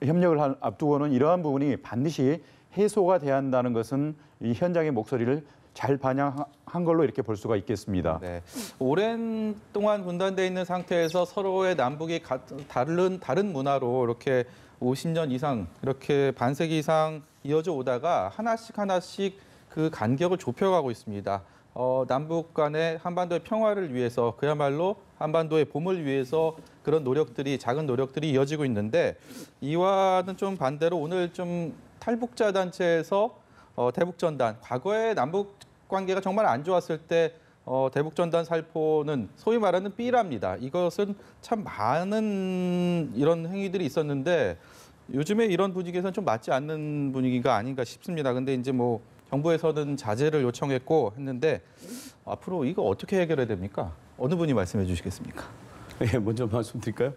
협력을 앞두고는 이러한 부분이 반드시 해소가 돼야 한다는 것은 이 현장의 목소리를 잘 반영한 걸로 이렇게 볼 수가 있겠습니다. 네. 오랜 동안 분단돼 있는 상태에서 서로의 남북이 다른 문화로 이렇게 50년 이상, 이렇게 반세기 이상 이어져 오다가 하나씩 그 간격을 좁혀가고 있습니다. 남북 간의 한반도의 평화를 위해서, 그야말로 한반도의 봄을 위해서 그런 노력들이, 작은 노력들이 이어지고 있는데, 이와는 좀 반대로 오늘 좀 탈북자 단체에서 대북전단, 과거에 남북 관계가 정말 안 좋았을 때 대북전단 살포는 소위 말하는 삐랍니다. 이것은 참 많은 이런 행위들이 있었는데 요즘에 이런 분위기에서는 좀 맞지 않는 분위기가 아닌가 싶습니다. 근데 이제 뭐 정부에서는 자제를 요청했고 했는데 앞으로 이거 어떻게 해결해야 됩니까? 어느 분이 말씀해 주시겠습니까? 예, 먼저 말씀드릴까요?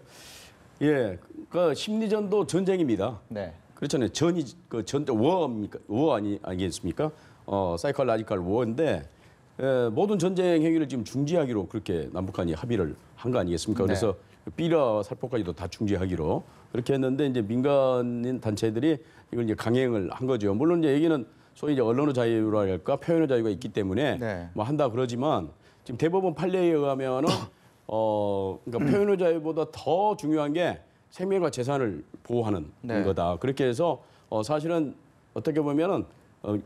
예, 그 심리전도 전쟁입니다. 네. 그렇잖아요. 워입니까? 워 아니겠습니까? 사이콜라지컬 워인데 모든 전쟁 행위를 지금 중지하기로 그렇게 남북한이 합의를 한 거 아니겠습니까? 네. 그래서 삐라 살포까지도 다 중지하기로 그렇게 했는데 이제 민간인 단체들이 이걸 이제 강행을 한 거죠. 물론 이제 여기는 소위 이제 언론의 자유랄까 표현의 자유가 있기 때문에 네. 뭐 한다 그러지만 지금 대법원 판례에 의하면은 그러니까 표현의 자유보다 더 중요한 게 생명과 재산을 보호하는 네. 거다. 그렇게 해서 사실은 어떻게 보면은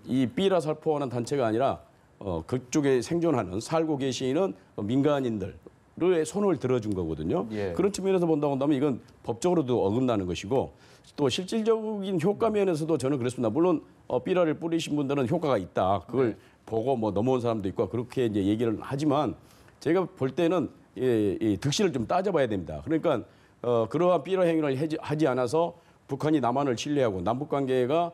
이 삐라 살포하는 단체가 아니라 그쪽에 생존하는 살고 계시는 민간인들의 손을 들어준 거거든요. 예. 그런 측면에서 본다고 한다면 이건 법적으로도 어긋나는 것이고 또 실질적인 효과 면에서도 저는 그렇습니다. 물론 삐라를 뿌리신 분들은 효과가 있다. 그걸 보고 뭐 넘어온 사람도 있고 그렇게 이제 얘기를 하지만 제가 볼 때는 이 득실을 좀 따져봐야 됩니다. 그러니까 그러한 삐라 행위를 하지 않아서 북한이 남한을 신뢰하고 남북 관계가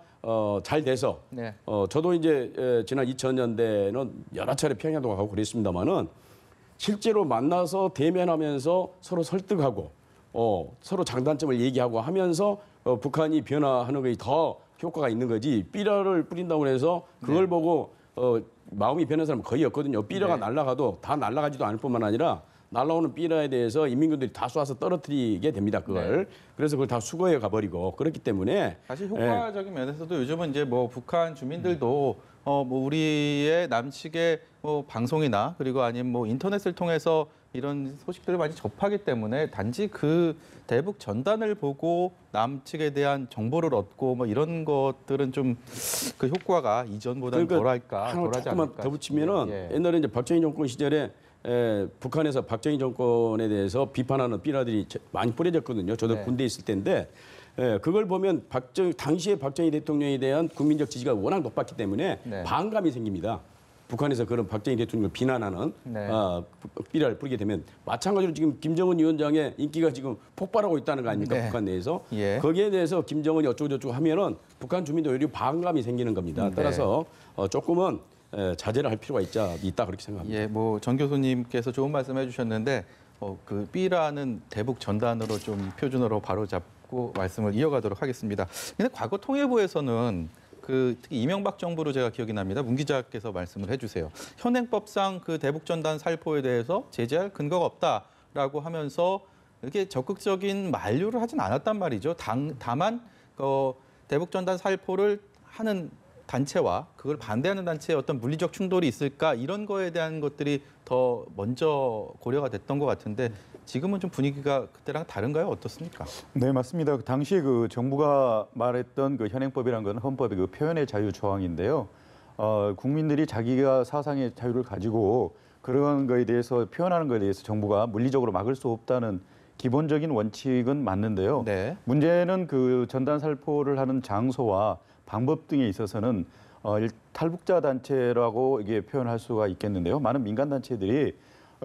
잘 돼서 네. 저도 이제 지난 2000년대는 여러 차례 평양도 가고 그랬습니다만은 실제로 만나서 대면하면서 서로 설득하고 서로 장단점을 얘기하고 하면서 북한이 변화하는 것이 더 효과가 있는 거지 삐라를 뿌린다고 해서 그걸 보고 마음이 변한 사람은 거의 없거든요. 삐라가 날아가도 다 날아가지도 않을 뿐만 아니라 날아오는 삐라에 대해서 인민군들이 다 쏴서 떨어뜨리게 됩니다. 그걸. 그래서 그걸 다 수거해 가버리고 그렇기 때문에 사실 효과적인 면에서도 요즘은 이제 뭐 북한 주민들도 뭐 우리의 남측의 뭐 방송이나 그리고 아니면 뭐 인터넷을 통해서 이런 소식들을 많이 접하기 때문에 단지 그 대북 전단을 보고 남측에 대한 정보를 얻고 뭐 이런 것들은 좀 그 효과가 이전보다는 덜할까, 하나 덜하지 조금만 않을까 더 붙이면은 싶습니다. 예. 옛날에 이제 박정희 정권 시절에 북한에서 박정희 정권에 대해서 비판하는 삐라들이 많이 뿌려졌거든요. 저도 네. 군대에 있을 때인데 그걸 보면 당시에 박정희 대통령에 대한 국민적 지지가 워낙 높았기 때문에 네. 반감이 생깁니다. 북한에서 그런 박정희 대통령을 비난하는 네. 삐라를 뿌리게 되면 마찬가지로 지금 김정은 위원장의 인기가 지금 폭발하고 있다는 거 아닙니까? 네. 북한 내에서. 예. 거기에 대해서 김정은이 어쩌고저쩌고 하면은 북한 주민도 오히려 반감이 생기는 겁니다. 네. 따라서 조금은 자제를 할 필요가 있다 그렇게 생각합니다. 예, 뭐 전 교수님께서 좋은 말씀해 주셨는데 그 B라는 대북 전단으로 좀 표준어로 바로 잡고 말씀을 이어가도록 하겠습니다. 근데 과거 통일부에서는 그 특히 이명박 정부로 제가 기억이 납니다. 문 기자께서 말씀을 해주세요. 현행법상 그 대북 전단 살포에 대해서 제재할 근거가 없다라고 하면서 이렇게 적극적인 만류를 하진 않았단 말이죠. 다만 대북 전단 살포를 하는 단체와 그걸 반대하는 단체의 어떤 물리적 충돌이 있을까 이런 거에 대한 것들이 더 먼저 고려가 됐던 것 같은데 지금은 좀 분위기가 그때랑 다른가요? 어떻습니까? 네, 맞습니다. 당시에 그 정부가 말했던 그 현행법이라는 건 헌법의 그 표현의 자유 조항인데요. 국민들이 자기가 사상의 자유를 가지고 그런 거에 대해서 표현하는 거에 대해서 정부가 물리적으로 막을 수 없다는 기본적인 원칙은 맞는데요. 네. 문제는 그 전단 살포를 하는 장소와 방법 등에 있어서는 탈북자 단체라고 이게 표현할 수가 있겠는데요. 많은 민간 단체들이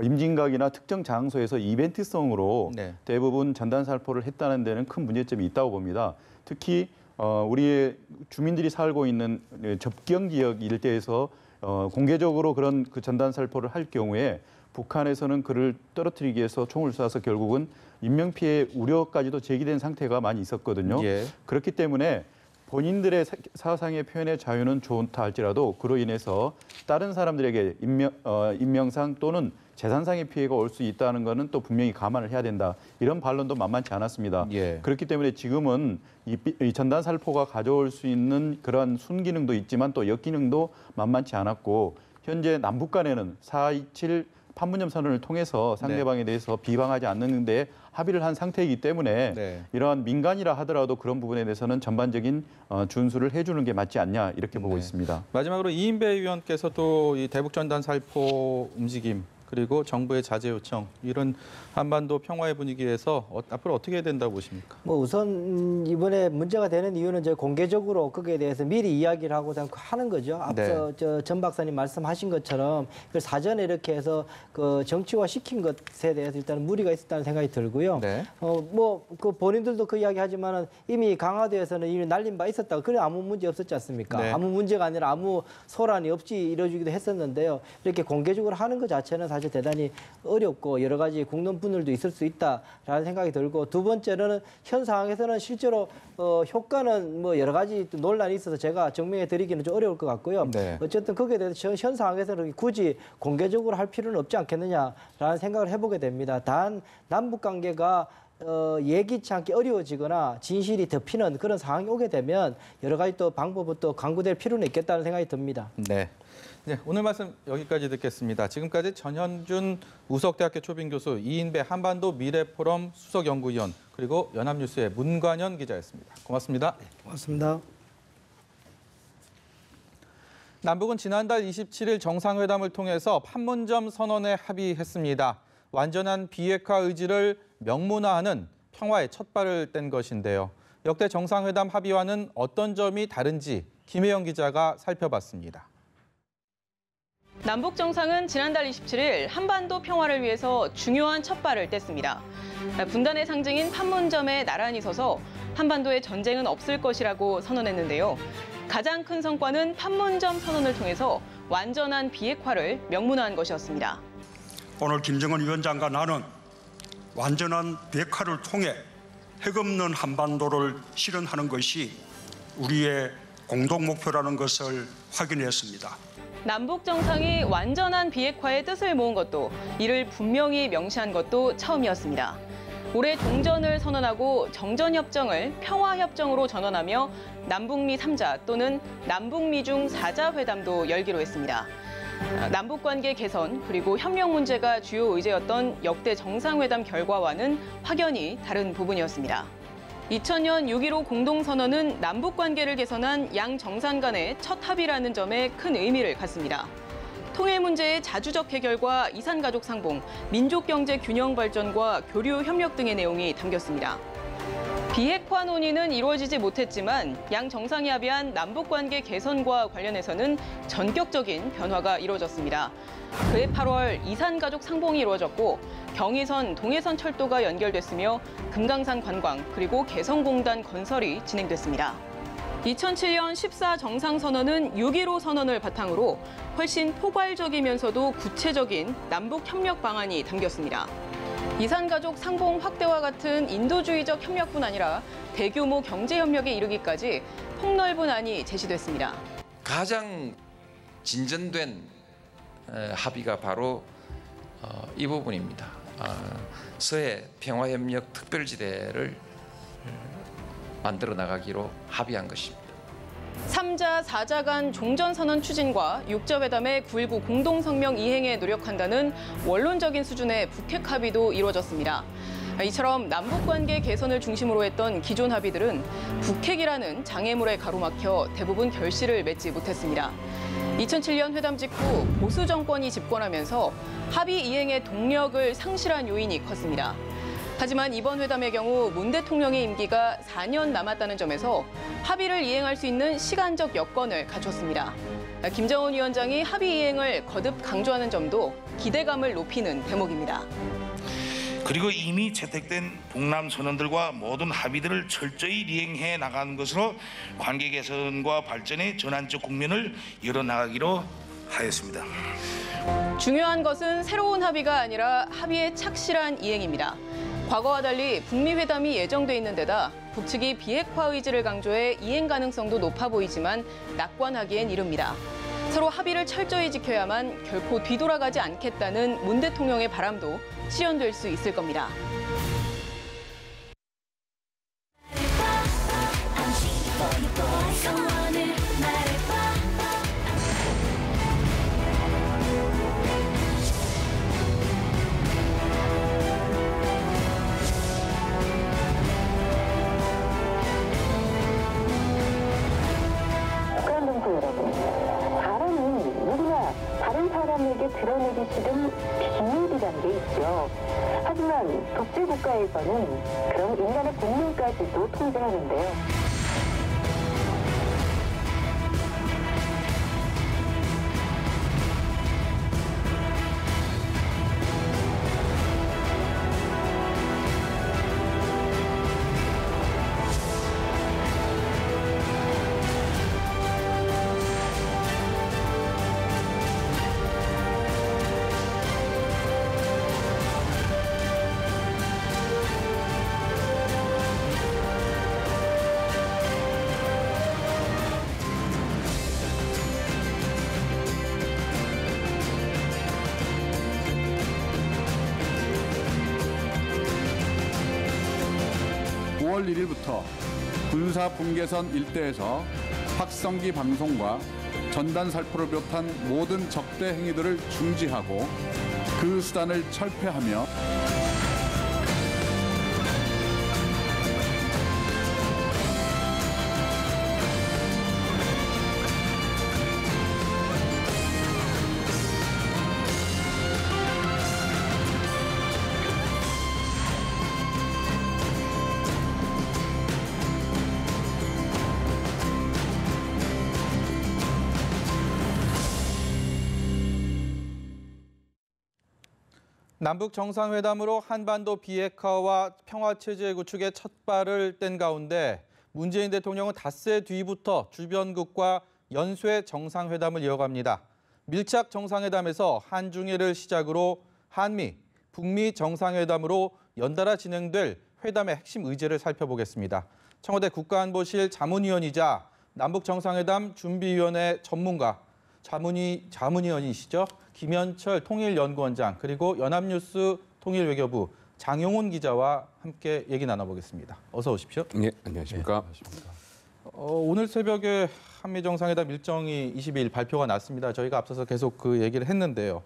임진각이나 특정 장소에서 이벤트성으로 네. 대부분 전단 살포를 했다는 데는 큰 문제점이 있다고 봅니다. 특히 우리의 주민들이 살고 있는 접경 지역 일대에서 공개적으로 그런 그 전단 살포를 할 경우에 북한에서는 그를 떨어뜨리기 위해서 총을 쏴서 결국은 인명피해 우려까지도 제기된 상태가 많이 있었거든요. 예. 그렇기 때문에 본인들의 사상의 표현의 자유는 좋다 할지라도 그로 인해서 다른 사람들에게 인명상 또는 재산상의 피해가 올 수 있다는 것은 또 분명히 감안을 해야 된다. 이런 반론도 만만치 않았습니다. 예. 그렇기 때문에 지금은 이 전단 살포가 가져올 수 있는 그런 순기능도 있지만 또 역기능도 만만치 않았고 현재 남북 간에는 4.27 판문점 선언을 통해서 상대방에 대해서 비방하지 않는 데 합의를 한 상태이기 때문에 네. 이러한 민간이라 하더라도 그런 부분에 대해서는 전반적인 준수를 해주는 게 맞지 않냐 이렇게 보고 있습니다. 마지막으로 이인배 의원께서도 이 대북 전단 살포 움직임 그리고 정부의 자제 요청 이런 한반도 평화의 분위기에서 앞으로 어떻게 해야 된다고 보십니까? 뭐 우선 이번에 문제가 되는 이유는 이제 공개적으로 거기에 대해서 미리 이야기를 하고 하는 거죠. 앞서 전 박사님 말씀하신 것처럼 사전에 이렇게 해서 그 정치화 시킨 것에 대해서 일단 무리가 있었다는 생각이 들고요. 네. 뭐 그 본인들도 그 이야기하지만은 이미 강화도에서는 이미 날린 바 있었다. 그래 아무 문제 없었지 않습니까? 네. 아무 문제가 아니라 아무 소란이 없이 이루어지기도 했었는데요. 이렇게 공개적으로 하는 것 자체는 사실 대단히 어렵고 여러 가지 국론 분열도 있을 수 있다라는 생각이 들고 두 번째는 현 상황에서는 실제로 효과는 뭐 여러 가지 또 논란이 있어서 제가 증명해 드리기는 좀 어려울 것 같고요. 네. 어쨌든 거기에 대해서 현 상황에서는 굳이 공개적으로 할 필요는 없지 않겠느냐라는 생각을 해보게 됩니다. 단 남북 관계가 예기치 않게 어려워지거나 진실이 덮이는 그런 상황이 오게 되면 여러 가지 또 방법부터 강구될 필요는 있겠다는 생각이 듭니다. 네. 네, 오늘 말씀 여기까지 듣겠습니다. 지금까지 전현준 우석대학교 초빙교수, 이인배 한반도 미래포럼 수석연구위원, 그리고 연합뉴스의 문관현 기자였습니다. 고맙습니다. 고맙습니다. 남북은 지난달 27일 정상회담을 통해서 판문점 선언에 합의했습니다. 완전한 비핵화 의지를 명문화하는 평화의 첫발을 뗀 것인데요. 역대 정상회담 합의와는 어떤 점이 다른지 김혜영 기자가 살펴봤습니다. 남북 정상은 지난달 27일 한반도 평화를 위해서 중요한 첫발을 뗐습니다. 분단의 상징인 판문점에 나란히 서서 한반도에 전쟁은 없을 것이라고 선언했는데요. 가장 큰 성과는 판문점 선언을 통해서 완전한 비핵화를 명문화한 것이었습니다. 오늘 김정은 위원장과 나는 완전한 비핵화를 통해 핵 없는 한반도를 실현하는 것이 우리의 공동 목표라는 것을 확인했습니다. 남북 정상이 완전한 비핵화의 뜻을 모은 것도 이를 분명히 명시한 것도 처음이었습니다. 올해 종전을 선언하고 정전협정을 평화협정으로 전환하며 남북미 3자 또는 남북미중 4자 회담도 열기로 했습니다. 남북관계 개선 그리고 협력 문제가 주요 의제였던 역대 정상회담 결과와는 확연히 다른 부분이었습니다. 2000년 6.15 공동선언은 남북관계를 개선한 양 정상 간의 첫 합의라는 점에 큰 의미를 갖습니다. 통일 문제의 자주적 해결과 이산가족 상봉, 민족경제 균형 발전과 교류 협력 등의 내용이 담겼습니다. 비핵화 논의는 이루어지지 못했지만 양 정상이 합의한 남북관계 개선과 관련해서는 전격적인 변화가 이루어졌습니다. 그해 8월 이산가족 상봉이 이루어졌고 경의선, 동해선 철도가 연결됐으며 금강산 관광 그리고 개성공단 건설이 진행됐습니다. 2007년 14 정상선언은 6.15 선언을 바탕으로 훨씬 포괄적이면서도 구체적인 남북 협력 방안이 담겼습니다. 이산가족 상봉 확대와 같은 인도주의적 협력뿐 아니라 대규모 경제협력에 이르기까지 폭넓은 안이 제시됐습니다. 가장 진전된 합의가 바로 이 부분입니다. 서해 평화협력 특별지대를 만들어 나가기로 합의한 것입니다. 3자, 4자 간 종전선언 추진과 6자회담의 9.19 공동성명 이행에 노력한다는 원론적인 수준의 북핵 합의도 이루어졌습니다. 이처럼 남북관계 개선을 중심으로 했던 기존 합의들은 북핵이라는 장애물에 가로막혀 대부분 결실을 맺지 못했습니다. 2007년 회담 직후 보수 정권이 집권하면서 합의 이행의 동력을 상실한 요인이 컸습니다. 하지만 이번 회담의 경우 문 대통령의 임기가 4년 남았다는 점에서 합의를 이행할 수 있는 시간적 여건을 갖췄습니다. 김정은 위원장이 합의 이행을 거듭 강조하는 점도 기대감을 높이는 대목입니다. 그리고 이미 채택된 북남 선언들과 모든 합의들을 철저히 이행해 나가는 것으로 관계 개선과 발전의 전환적 국면을 열어나가기로 하였습니다. 중요한 것은 새로운 합의가 아니라 합의의 착실한 이행입니다. 과거와 달리 북미 회담이 예정돼 있는 데다 북측이 비핵화 의지를 강조해 이행 가능성도 높아 보이지만 낙관하기엔 이릅니다. 서로 합의를 철저히 지켜야만 결코 뒤돌아가지 않겠다는 문 대통령의 바람도 실현될 수 있을 겁니다. '누구나 다른 사람에게 드러내기 싫은 비밀이라는 게 있죠. 하지만 독재 국가에서는 그런 인간의 본능까지도 통제하는데요. (5월 1일부터) 군사 분계선 일대에서 확성기 방송과 전단 살포를 비롯한 모든 적대 행위들을 중지하고 그 수단을 철폐하며 남북 정상회담으로 한반도 비핵화와 평화체제 구축에 첫 발을 뗀 가운데 문재인 대통령은 닷새 뒤부터 주변국과 연쇄 정상회담을 이어갑니다. 밀착 정상회담에서 한중일을 시작으로 한미, 북미 정상회담으로 연달아 진행될 회담의 핵심 의제를 살펴보겠습니다. 청와대 국가안보실 자문위원이자 남북 정상회담 준비위원회 전문가 자문위원이시죠. 김현철 통일연구원장 그리고 연합뉴스 통일외교부 장용훈 기자와 함께 얘기 나눠보겠습니다. 어서 오십시오. 네, 안녕하십니까. 오늘 새벽에 한미 정상회담 일정이 22일 발표가 났습니다. 저희가 앞서서 계속 그 얘기를 했는데요.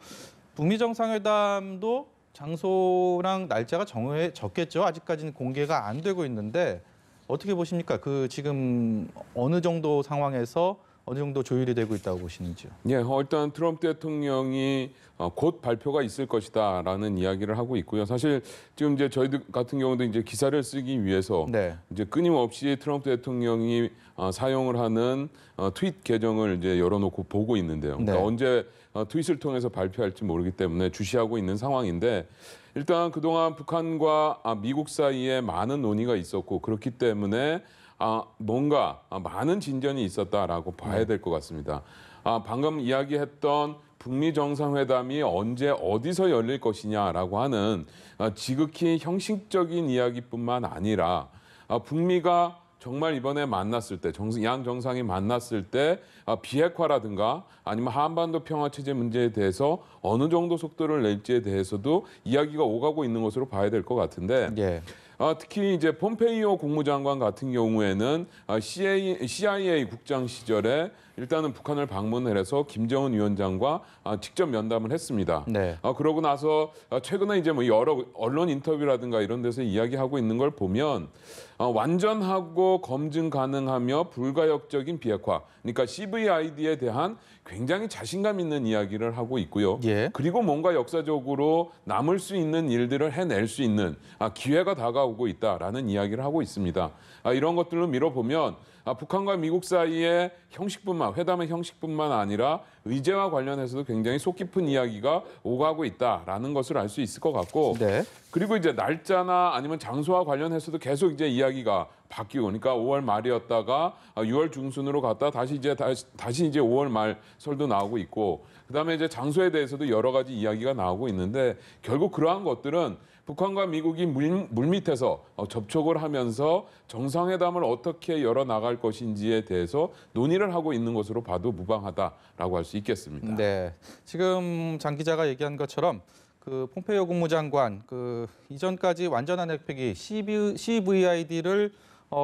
북미 정상회담도 장소랑 날짜가 정해졌겠죠. 아직까지는 공개가 안 되고 있는데 어떻게 보십니까? 그 지금 어느 정도 상황에서 어느 정도 조율이 되고 있다고 보시는지요? 예, 일단 트럼프 대통령이 곧 발표가 있을 것이다라는 이야기를 하고 있고요. 사실 지금 이제 저희들 같은 경우도 이제 기사를 쓰기 위해서 이제 끊임없이 트럼프 대통령이 사용을 하는 트윗 계정을 이제 열어놓고 보고 있는데요. 그러니까 언제 트윗을 통해서 발표할지 모르기 때문에 주시하고 있는 상황인데 일단 그동안 북한과 미국 사이에 많은 논의가 있었고 그렇기 때문에 뭔가 많은 진전이 있었다라고 봐야 될 것 같습니다. 방금 이야기했던 북미 정상회담이 언제 어디서 열릴 것이냐라고 하는 지극히 형식적인 이야기뿐만 아니라 북미가 정말 이번에 만났을 때 양 정상이 만났을 때 비핵화라든가 아니면 한반도 평화체제 문제에 대해서 어느 정도 속도를 낼지에 대해서도 이야기가 오가고 있는 것으로 봐야 될 것 같은데 특히 이제 폼페이오 국무장관 같은 경우에는 CIA 국장 시절에 일단은 북한을 방문을 해서 김정은 위원장과 직접 면담을 했습니다. 그러고 나서 최근에 이제 뭐 여러 언론 인터뷰라든가 이런 데서 이야기하고 있는 걸 보면 완전하고 검증 가능하며 불가역적인 비핵화, 그러니까 CVID에 대한 굉장히 자신감 있는 이야기를 하고 있고요. 그리고 뭔가 역사적으로 남을 수 있는 일들을 해낼 수 있는 기회가 다가오고 있다라는 이야기를 하고 있습니다. 이런 것들로 밀어보면 북한과 미국 사이의 회담의 형식뿐만 아니라 의제와 관련해서도 굉장히 속 깊은 이야기가 오가고 있다라는 것을 알 수 있을 것 같고 그리고 이제 날짜나 아니면 장소와 관련해서도 계속 이제 이야기가 바뀌고, 그러니까 5월 말이었다가 6월 중순으로 갔다 다시 이제 5월 말 설도 나오고 있고, 그다음에 이제 장소에 대해서도 여러 가지 이야기가 나오고 있는데, 결국 그러한 것들은 북한과 미국이 물밑에서 접촉을 하면서 정상회담을 어떻게 열어 나갈 것인지에 대해서 논의를 하고 있는 것으로 봐도 무방하다라고 할 수 있겠습니다. 네, 지금 장 기자가 얘기한 것처럼 그 폼페이오 국무장관 그 이전까지 완전한 핵폐기 CVID를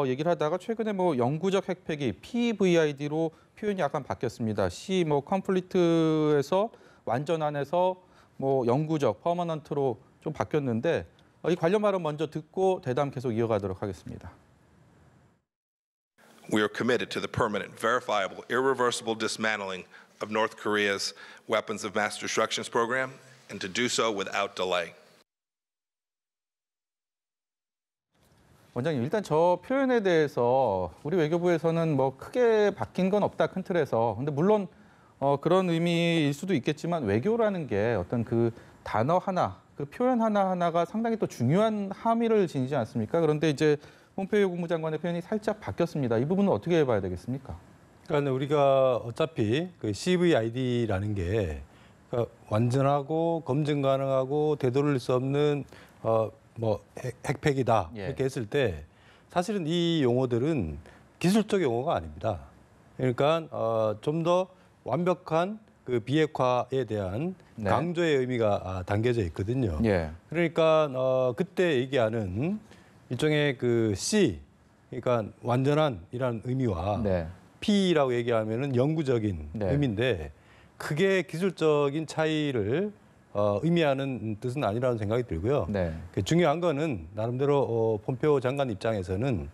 얘기를 하다가 최근에 뭐 영구적 핵폐기 PVID로 표현이 약간 바뀌었습니다. C 뭐 컴플리트에서 완전한에서 뭐 영구적 퍼머넌트로 좀 바뀌었는데 이 관련 발언 먼저 듣고 대담 계속 이어가도록 하겠습니다. We are committed to the permanent, verifiable, irreversible dismantling of North Korea's weapons of mass destruction program and to do so without delay. 원장님, 일단 저 표현에 대해서 우리 외교부에서는 뭐 크게 바뀐 건 없다, 큰 틀에서. 근데 물론 그런 의미일 수도 있겠지만 외교라는 게 어떤 그 단어 하나, 그 표현 하나하나가 상당히 또 중요한 함의를 지니지 않습니까? 그런데 이제 폼페이오 국무장관의 표현이 살짝 바뀌었습니다. 이 부분은 어떻게 봐야 되겠습니까? 그러니까 우리가 어차피 그 CVID라는 게 완전하고 검증 가능하고 되돌릴 수 없는 뭐 핵폐기다 이렇게 했을 때 사실은 이 용어들은 기술적 용어가 아닙니다. 그러니까 좀 더 완벽한 그 비핵화에 대한 강조의 의미가 담겨져 있거든요. 그러니까 그때 얘기하는 일종의 그 C, 그러니까 완전한이라는 의미와 P라고 얘기하면은 영구적인 의미인데 그게 기술적인 차이를 의미하는 뜻은 아니라는 생각이 들고요. 중요한 거는 나름대로 폼페이오 장관 입장에서는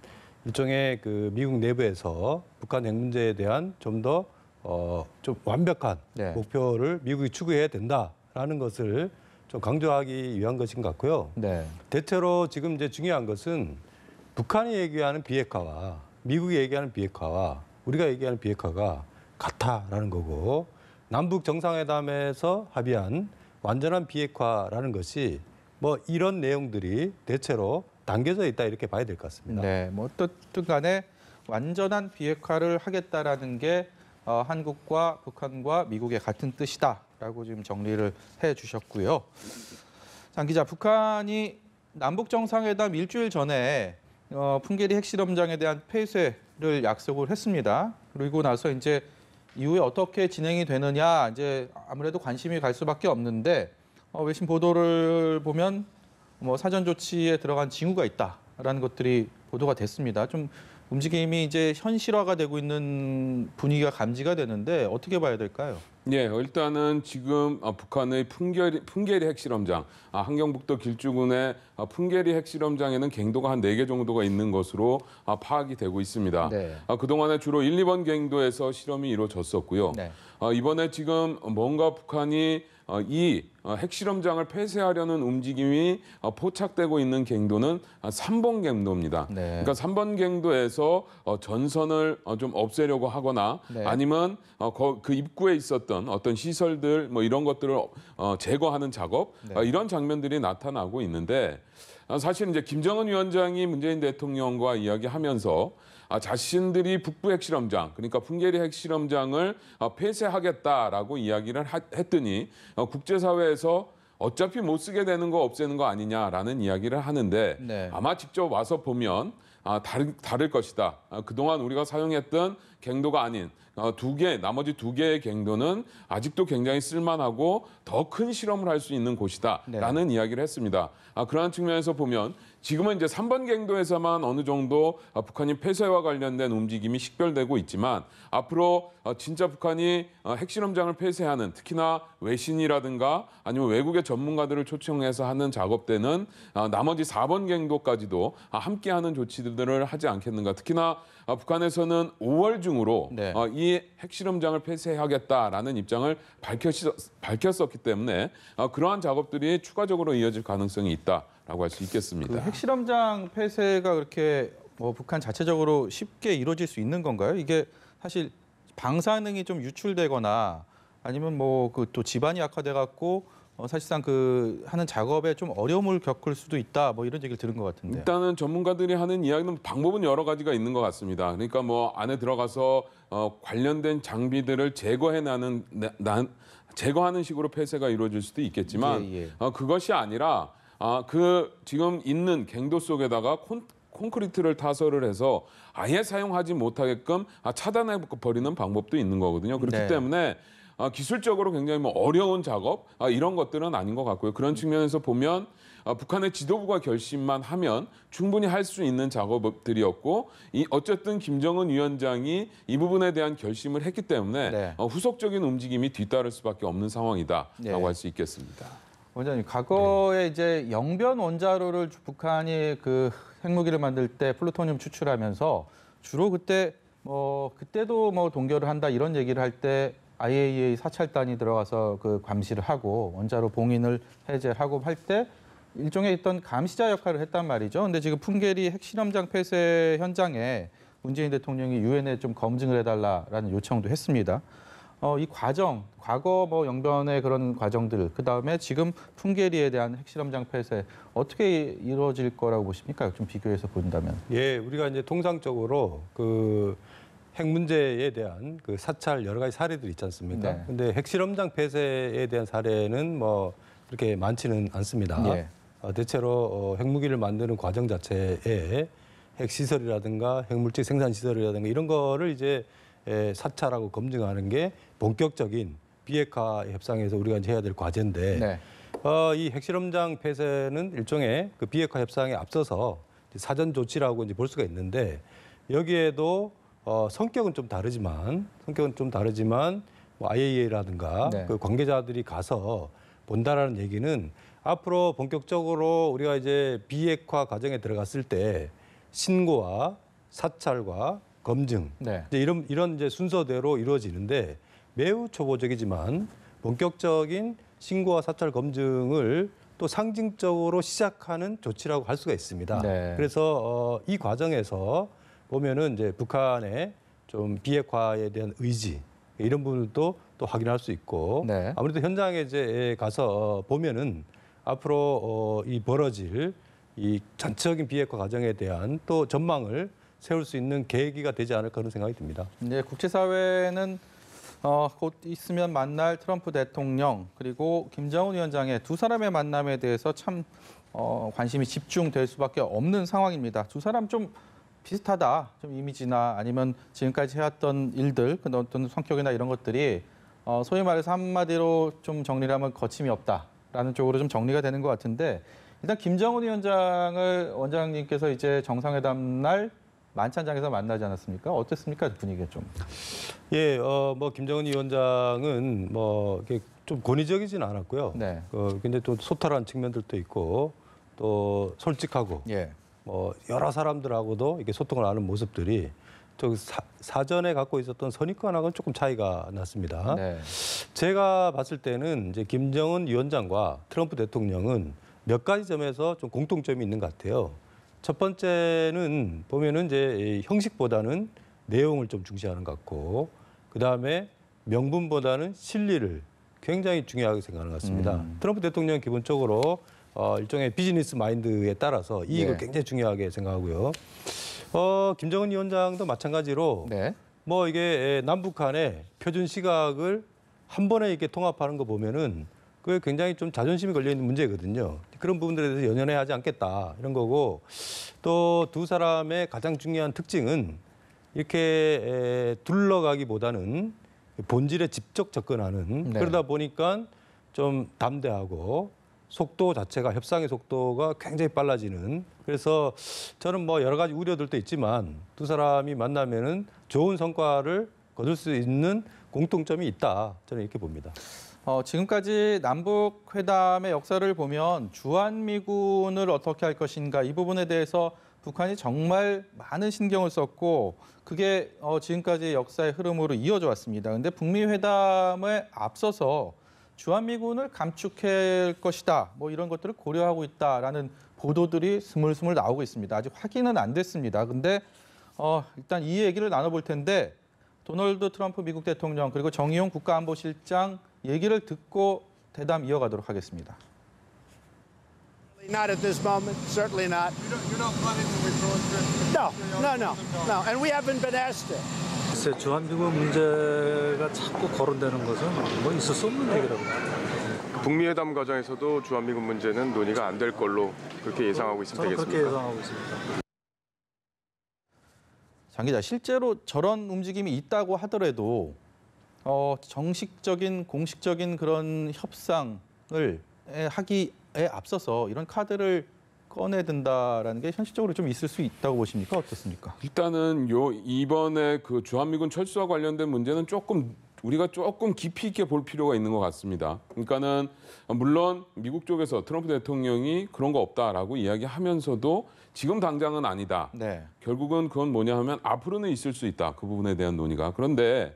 일종의 그 미국 내부에서 북한 핵 문제에 대한 좀 더 좀 완벽한 목표를 미국이 추구해야 된다라는 것을 좀 강조하기 위한 것인 것 같고요. 대체로 지금 이제 중요한 것은 북한이 얘기하는 비핵화와 미국이 얘기하는 비핵화와 우리가 얘기하는 비핵화가 같다라는 거고 남북 정상회담에서 합의한 완전한 비핵화라는 것이 뭐 이런 내용들이 대체로 담겨져 있다 이렇게 봐야 될 것 같습니다. 네, 뭐 어떻든 간에 완전한 비핵화를 하겠다라는 게 한국과 북한과 미국의 같은 뜻이다라고 지금 정리를 해주셨고요. 장 기자, 북한이 남북 정상회담 일주일 전에 풍계리 핵실험장에 대한 폐쇄를 약속을 했습니다. 그리고 나서 이제 이후에 어떻게 진행이 되느냐 이제 아무래도 관심이 갈 수밖에 없는데 외신 보도를 보면 뭐 사전 조치에 들어간 징후가 있다라는 것들이 보도가 됐습니다. 좀 움직임이 이제 현실화가 되고 있는 분위기가 감지가 되는데 어떻게 봐야 될까요? 네, 일단은 지금 북한의 풍계리 핵실험장, 함경북도 길주군의 풍계리 핵실험장에는 갱도가 한 4개 정도가 있는 것으로 파악이 되고 있습니다. 그동안에 주로 1, 2번 갱도에서 실험이 이루어졌었고요. 이번에 지금 뭔가 북한이 이 핵실험장을 폐쇄하려는 움직임이 포착되고 있는 갱도는 3번 갱도입니다. 그러니까 3번 갱도에서 전선을 좀 없애려고 하거나 아니면 그 입구에 있었던 어떤 시설들 뭐 이런 것들을 제거하는 작업 이런 장면들이 나타나고 있는데 사실 이제 김정은 위원장이 문재인 대통령과 이야기하면서 자신들이 북부 핵실험장, 그러니까 풍계리 핵실험장을 폐쇄하겠다라고 이야기를 했더니 국제사회에서 어차피 못 쓰게 되는 거 없애는 거 아니냐라는 이야기를 하는데 아마 직접 와서 보면 다를 것이다. 그동안 우리가 사용했던 갱도가 아닌 나머지 2개의 갱도는 아직도 굉장히 쓸만하고 더 큰 실험을 할 수 있는 곳이다라는 이야기를 했습니다. 그러한 측면에서 보면 지금은 이제 3번 갱도에서만 어느 정도 북한이 폐쇄와 관련된 움직임이 식별되고 있지만 앞으로 진짜 북한이 핵실험장을 폐쇄하는 특히나 외신이라든가 아니면 외국의 전문가들을 초청해서 하는 작업 때는 나머지 4번 갱도까지도 함께하는 조치들을 하지 않겠는가. 특히나 북한에서는 5월 중으로 이 핵실험장을 폐쇄하겠다라는 입장을 밝혔었기 때문에 그러한 작업들이 추가적으로 이어질 가능성이 있다라고 할 수 있겠습니다. 그 핵실험장 폐쇄가 그렇게 뭐 북한 자체적으로 쉽게 이루어질 수 있는 건가요? 이게 사실 방사능이 좀 유출되거나 아니면 뭐 그 또 집안이 악화돼 갖고 사실상 그 하는 작업에 좀 어려움을 겪을 수도 있다. 뭐 이런 얘기를 들은 것 같은데. 일단은 전문가들이 하는 이야기는 방법은 여러 가지가 있는 것 같습니다. 그러니까 뭐 안에 들어가서 관련된 장비들을 제거하는 식으로 폐쇄가 이루어질 수도 있겠지만 그것이 아니라 그 지금 있는 갱도 속에다가 콘크리트를 타설을 해서 아예 사용하지 못하게끔 차단해 버리는 방법도 있는 거거든요. 그렇기 때문에 기술적으로 굉장히 뭐 어려운 작업 이런 것들은 아닌 것 같고요. 그런 측면에서 보면 북한의 지도부가 결심만 하면 충분히 할 수 있는 작업들이었고 어쨌든 김정은 위원장이 이 부분에 대한 결심을 했기 때문에 후속적인 움직임이 뒤따를 수밖에 없는 상황이다라고 할 수 있겠습니다. 원장님, 과거에 이제 영변 원자로를 북한이 그 핵무기를 만들 때 플루토늄 추출하면서 주로 그때도 뭐 동결을 한다 이런 얘기를 할 때 IAEA 사찰단이 들어가서 그 감시를 하고 원자로 봉인을 해제하고 할 때 일종의 어떤 감시자 역할을 했단 말이죠. 근데 지금 풍계리 핵실험장 폐쇄 현장에 문재인 대통령이 유엔에 좀 검증을 해달라라는 요청도 했습니다. 이 과정, 과거 뭐 영변의 그런 과정들, 그 다음에 지금 풍계리에 대한 핵실험장 폐쇄 어떻게 이루어질 거라고 보십니까? 좀 비교해서 본다면. 예, 우리가 이제 통상적으로 그 핵 문제에 대한 그 사찰 여러 가지 사례들이 있지 않습니까? 근데 핵실험장 폐쇄에 대한 사례는 뭐 그렇게 많지는 않습니다. 대체로 핵무기를 만드는 과정 자체에 핵시설이라든가 핵물질 생산 시설이라든가 이런 거를 이제 사찰하고 검증하는 게 본격적인 비핵화 협상에서 우리가 이제 해야 될 과제인데 이 핵실험장 폐쇄는 일종의 그 비핵화 협상에 앞서서 사전 조치라고 이제 볼 수가 있는데 여기에도 성격은 좀 다르지만 뭐 IAEA라든가 그 관계자들이 가서 본다라는 얘기는 앞으로 본격적으로 우리가 이제 비핵화 과정에 들어갔을 때 신고와 사찰과 검증 이제 이런 이제 순서대로 이루어지는데 매우 초보적이지만 본격적인 신고와 사찰 검증을 또 상징적으로 시작하는 조치라고 할 수가 있습니다. 그래서 이 과정에서 보면은 이제 북한의 좀 비핵화에 대한 의지 이런 부분도 또 확인할 수 있고 아무래도 현장에 이제 가서 보면은 앞으로 이 벌어질 이 전체적인 비핵화 과정에 대한 또 전망을 세울 수 있는 계기가 되지 않을까 그런 생각이 듭니다. 네, 국제사회는 곧 있으면 만날 트럼프 대통령 그리고 김정은 위원장의 두 사람의 만남에 대해서 참 관심이 집중될 수밖에 없는 상황입니다. 두 사람 좀 비슷하다, 좀 이미지나 아니면 지금까지 해왔던 일들, 어떤 성격이나 이런 것들이 소위 말해서 한마디로 좀 정리를 하면 거침이 없다라는 쪽으로 좀 정리가 되는 것 같은데 일단 김정은 위원장을 원장님께서 이제 정상회담 날 만찬장에서 만나지 않았습니까? 어땠습니까? 분위기가 좀. 예, 뭐 김정은 위원장은 뭐 이렇게 좀 권위적이지는 않았고요. 근데 또 소탈한 측면들도 있고 또 솔직하고 뭐 여러 사람들하고도 이렇게 소통을 하는 모습들이 저 사전에 갖고 있었던 선입관하고는 조금 차이가 났습니다. 제가 봤을 때는 이제 김정은 위원장과 트럼프 대통령은 몇 가지 점에서 좀 공통점이 있는 것 같아요. 첫 번째는 보면은 이제 형식보다는 내용을 좀 중시하는 것 같고, 그 다음에 명분보다는 실리를 굉장히 중요하게 생각하는 것 같습니다. 트럼프 대통령은 기본적으로 일종의 비즈니스 마인드에 따라서 이익을 굉장히 중요하게 생각하고요. 김정은 위원장도 마찬가지로 뭐 이게 남북한의 표준 시각을 한 번에 이렇게 통합하는 거 보면은 그게 굉장히 좀 자존심이 걸려 있는 문제거든요. 그런 부분들에 대해서 연연해 하지 않겠다 이런 거고, 또 두 사람의 가장 중요한 특징은 이렇게 둘러가기보다는 본질에 직접 접근하는 그러다 보니까 좀 담대하고 속도 자체가 협상의 속도가 굉장히 빨라지는, 그래서 저는 뭐 여러 가지 우려들도 있지만 두 사람이 만나면은 좋은 성과를 거둘 수 있는 공통점이 있다, 저는 이렇게 봅니다. 지금까지 남북 회담의 역사를 보면 주한미군을 어떻게 할 것인가 이 부분에 대해서 북한이 정말 많은 신경을 썼고 그게 지금까지 역사의 흐름으로 이어져 왔습니다. 그런데 북미 회담에 앞서서 주한미군을 감축할 것이다, 뭐 이런 것들을 고려하고 있다라는 보도들이 스물스물 나오고 있습니다. 아직 확인은 안 됐습니다. 근데 일단 이 얘기를 나눠볼 텐데 도널드 트럼프 미국 대통령 그리고 정의용 국가안보실장 얘기를 듣고 대담 이어가도록 하겠습니다. Not at this moment, certainly not. You're not planning to withdraw troops? No, and we haven't been asked to. 글쎄, 주한미군 문제가 자꾸 거론되는 것은 뭐 있을 수 없는 얘기라고 봅니다. 북미회담 과정에서도 주한미군 문제는 논의가 안 될 걸로 그렇게 예상하고 있으면 저는 되겠습니까? 그렇게 예상하고 있습니다. 장 기자, 실제로 저런 움직임이 있다고 하더라도 정식적인 공식적인 그런 협상을 하기에 앞서서 이런 카드를 꺼내든다라는 게 현실적으로 좀 있을 수 있다고 보십니까? 어떻습니까? 일단은 이번에 그 주한미군 철수와 관련된 문제는 우리가 조금 깊이 있게 볼 필요가 있는 것 같습니다. 그러니까는 물론 미국 쪽에서 트럼프 대통령이 그런 거 없다라고 이야기하면서도 지금 당장은 아니다. 네. 결국은 그건 뭐냐 하면 앞으로는 있을 수 있다. 그 부분에 대한 논의가. 그런데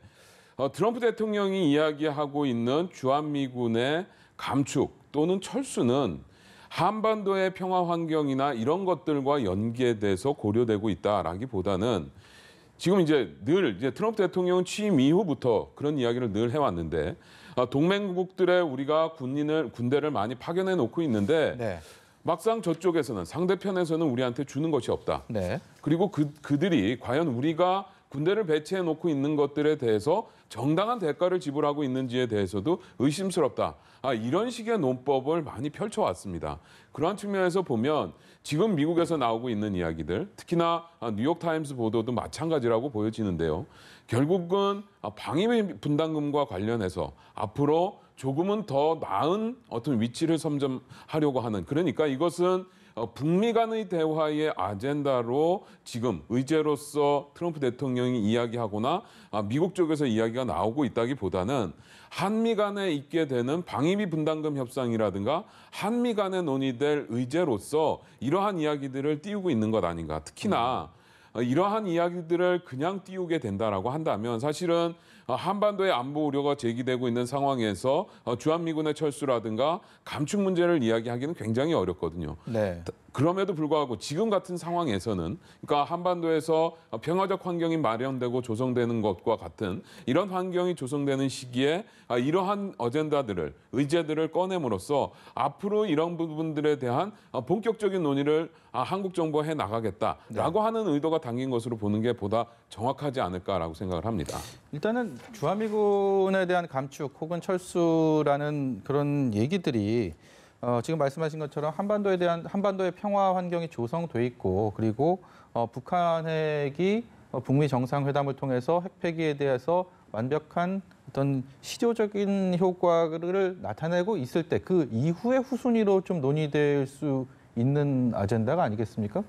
트럼프 대통령이 이야기하고 있는 주한미군의 감축 또는 철수는 한반도의 평화 환경이나 이런 것들과 연계돼서 고려되고 있다라기보다는 지금 이제 트럼프 대통령은 취임 이후부터 그런 이야기를 늘 해왔는데 동맹국들의 우리가 군대를 많이 파견해 놓고 있는데 네. 막상 저쪽에서는 상대편에서는 우리한테 주는 것이 없다. 네. 그리고 그들이 과연 우리가 군대를 배치해 놓고 있는 것들에 대해서 정당한 대가를 지불하고 있는지에 대해서도 의심스럽다. 이런 식의 논법을 많이 펼쳐왔습니다. 그러한 측면에서 보면 지금 미국에서 나오고 있는 이야기들, 특히나 뉴욕타임스 보도도 마찬가지라고 보여지는데요. 결국은 방위비 분담금과 관련해서 앞으로 조금은 더 나은 어떤 위치를 선점하려고 하는, 그러니까 이것은 북미 간의 대화의 아젠다로 지금 의제로서 트럼프 대통령이 이야기하거나 미국 쪽에서 이야기가 나오고 있다기보다는 한미 간에 있게 되는 방위비 분담금 협상이라든가 한미 간에 논의될 의제로서 이러한 이야기들을 띄우고 있는 것 아닌가. 특히나 이러한 이야기들을 그냥 띄우게 된다라고 한다면 사실은 한반도의 안보 우려가 제기되고 있는 상황에서 주한미군의 철수라든가 감축 문제를 이야기하기는 굉장히 어렵거든요. 네. 그럼에도 불구하고 지금 같은 상황에서는 그러니까 한반도에서 평화적 환경이 마련되고 조성되는 것과 같은 이런 환경이 조성되는 시기에 이러한 어젠다들을 의제들을 꺼냄으로써 앞으로 이런 부분들에 대한 본격적인 논의를 한국 정부가 해 나가겠다라고 하는 의도가 담긴 것으로 보는 게 보다 정확하지 않을까라고 생각을 합니다. 일단은 주한미군에 대한 감축 혹은 철수라는 그런 얘기들이 지금 말씀하신 것처럼 한반도의 평화 환경이 조성돼 있고 그리고 북한 핵이 북미 정상회담을 통해서 핵 폐기에 대해서 완벽한 어떤 실효적인 효과를 나타내고 있을 때 그 이후의 후순위로 좀 논의될 수 있는 아젠다가 아니겠습니까?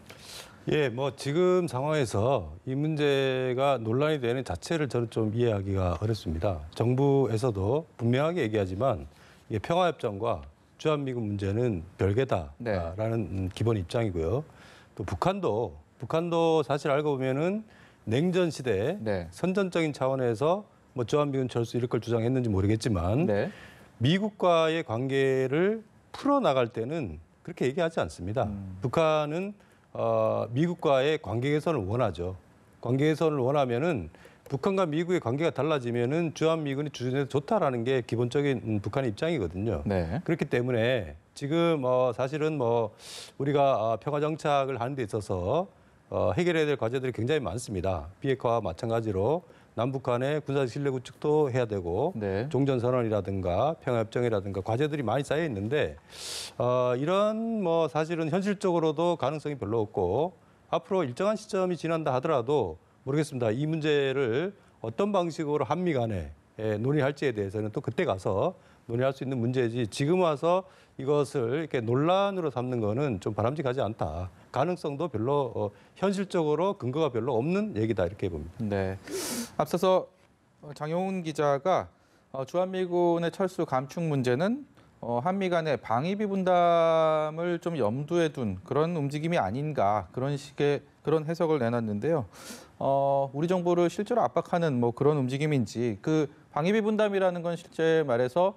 예, 뭐 지금 상황에서 이 문제가 논란이 되는 자체를 저는 좀 이해하기가 어렵습니다. 정부에서도 분명하게 얘기하지만 이게 평화협정과 주한미군 문제는 별개다라는 기본 입장이고요. 또 북한도 사실 알고 보면은 냉전 시대 선전적인 차원에서 뭐 주한미군 철수 이럴 걸 주장했는지 모르겠지만 미국과의 관계를 풀어나갈 때는 그렇게 얘기하지 않습니다. 북한은 미국과의 관계 개선을 원하죠. 관계 개선을 원하면은 북한과 미국의 관계가 달라지면은 주한미군이 주둔해도 좋다라는 게 기본적인 북한의 입장이거든요. 네. 그렇기 때문에 지금 사실은 우리가 평화 정착을 하는 데 있어서 해결해야 될 과제들이 굉장히 많습니다. 비핵화와 마찬가지로 남북한의 군사적 신뢰 구축도 해야 되고 종전선언이라든가 평화협정이라든가 과제들이 많이 쌓여 있는데 이런 사실은 현실적으로도 가능성이 별로 없고 앞으로 일정한 시점이 지난다 하더라도 모르겠습니다. 이 문제를 어떤 방식으로 한미 간에 논의할지에 대해서는 또 그때 가서 논의할 수 있는 문제지 지금 와서 이것을 이렇게 논란으로 삼는 거는 좀 바람직하지 않다. 가능성도 별로 현실적으로 근거가 별로 없는 얘기다 이렇게 봅니다. 네. 앞서서 장용훈 기자가 주한미군의 철수 감축 문제는 한미 간의 방위비 분담을 좀 염두에 둔 그런 움직임이 아닌가 그런 식의 그런 해석을 내놨는데요. 우리 정부를 실제로 압박하는 그런 움직임인지 그 방위비 분담이라는 건 실제 말해서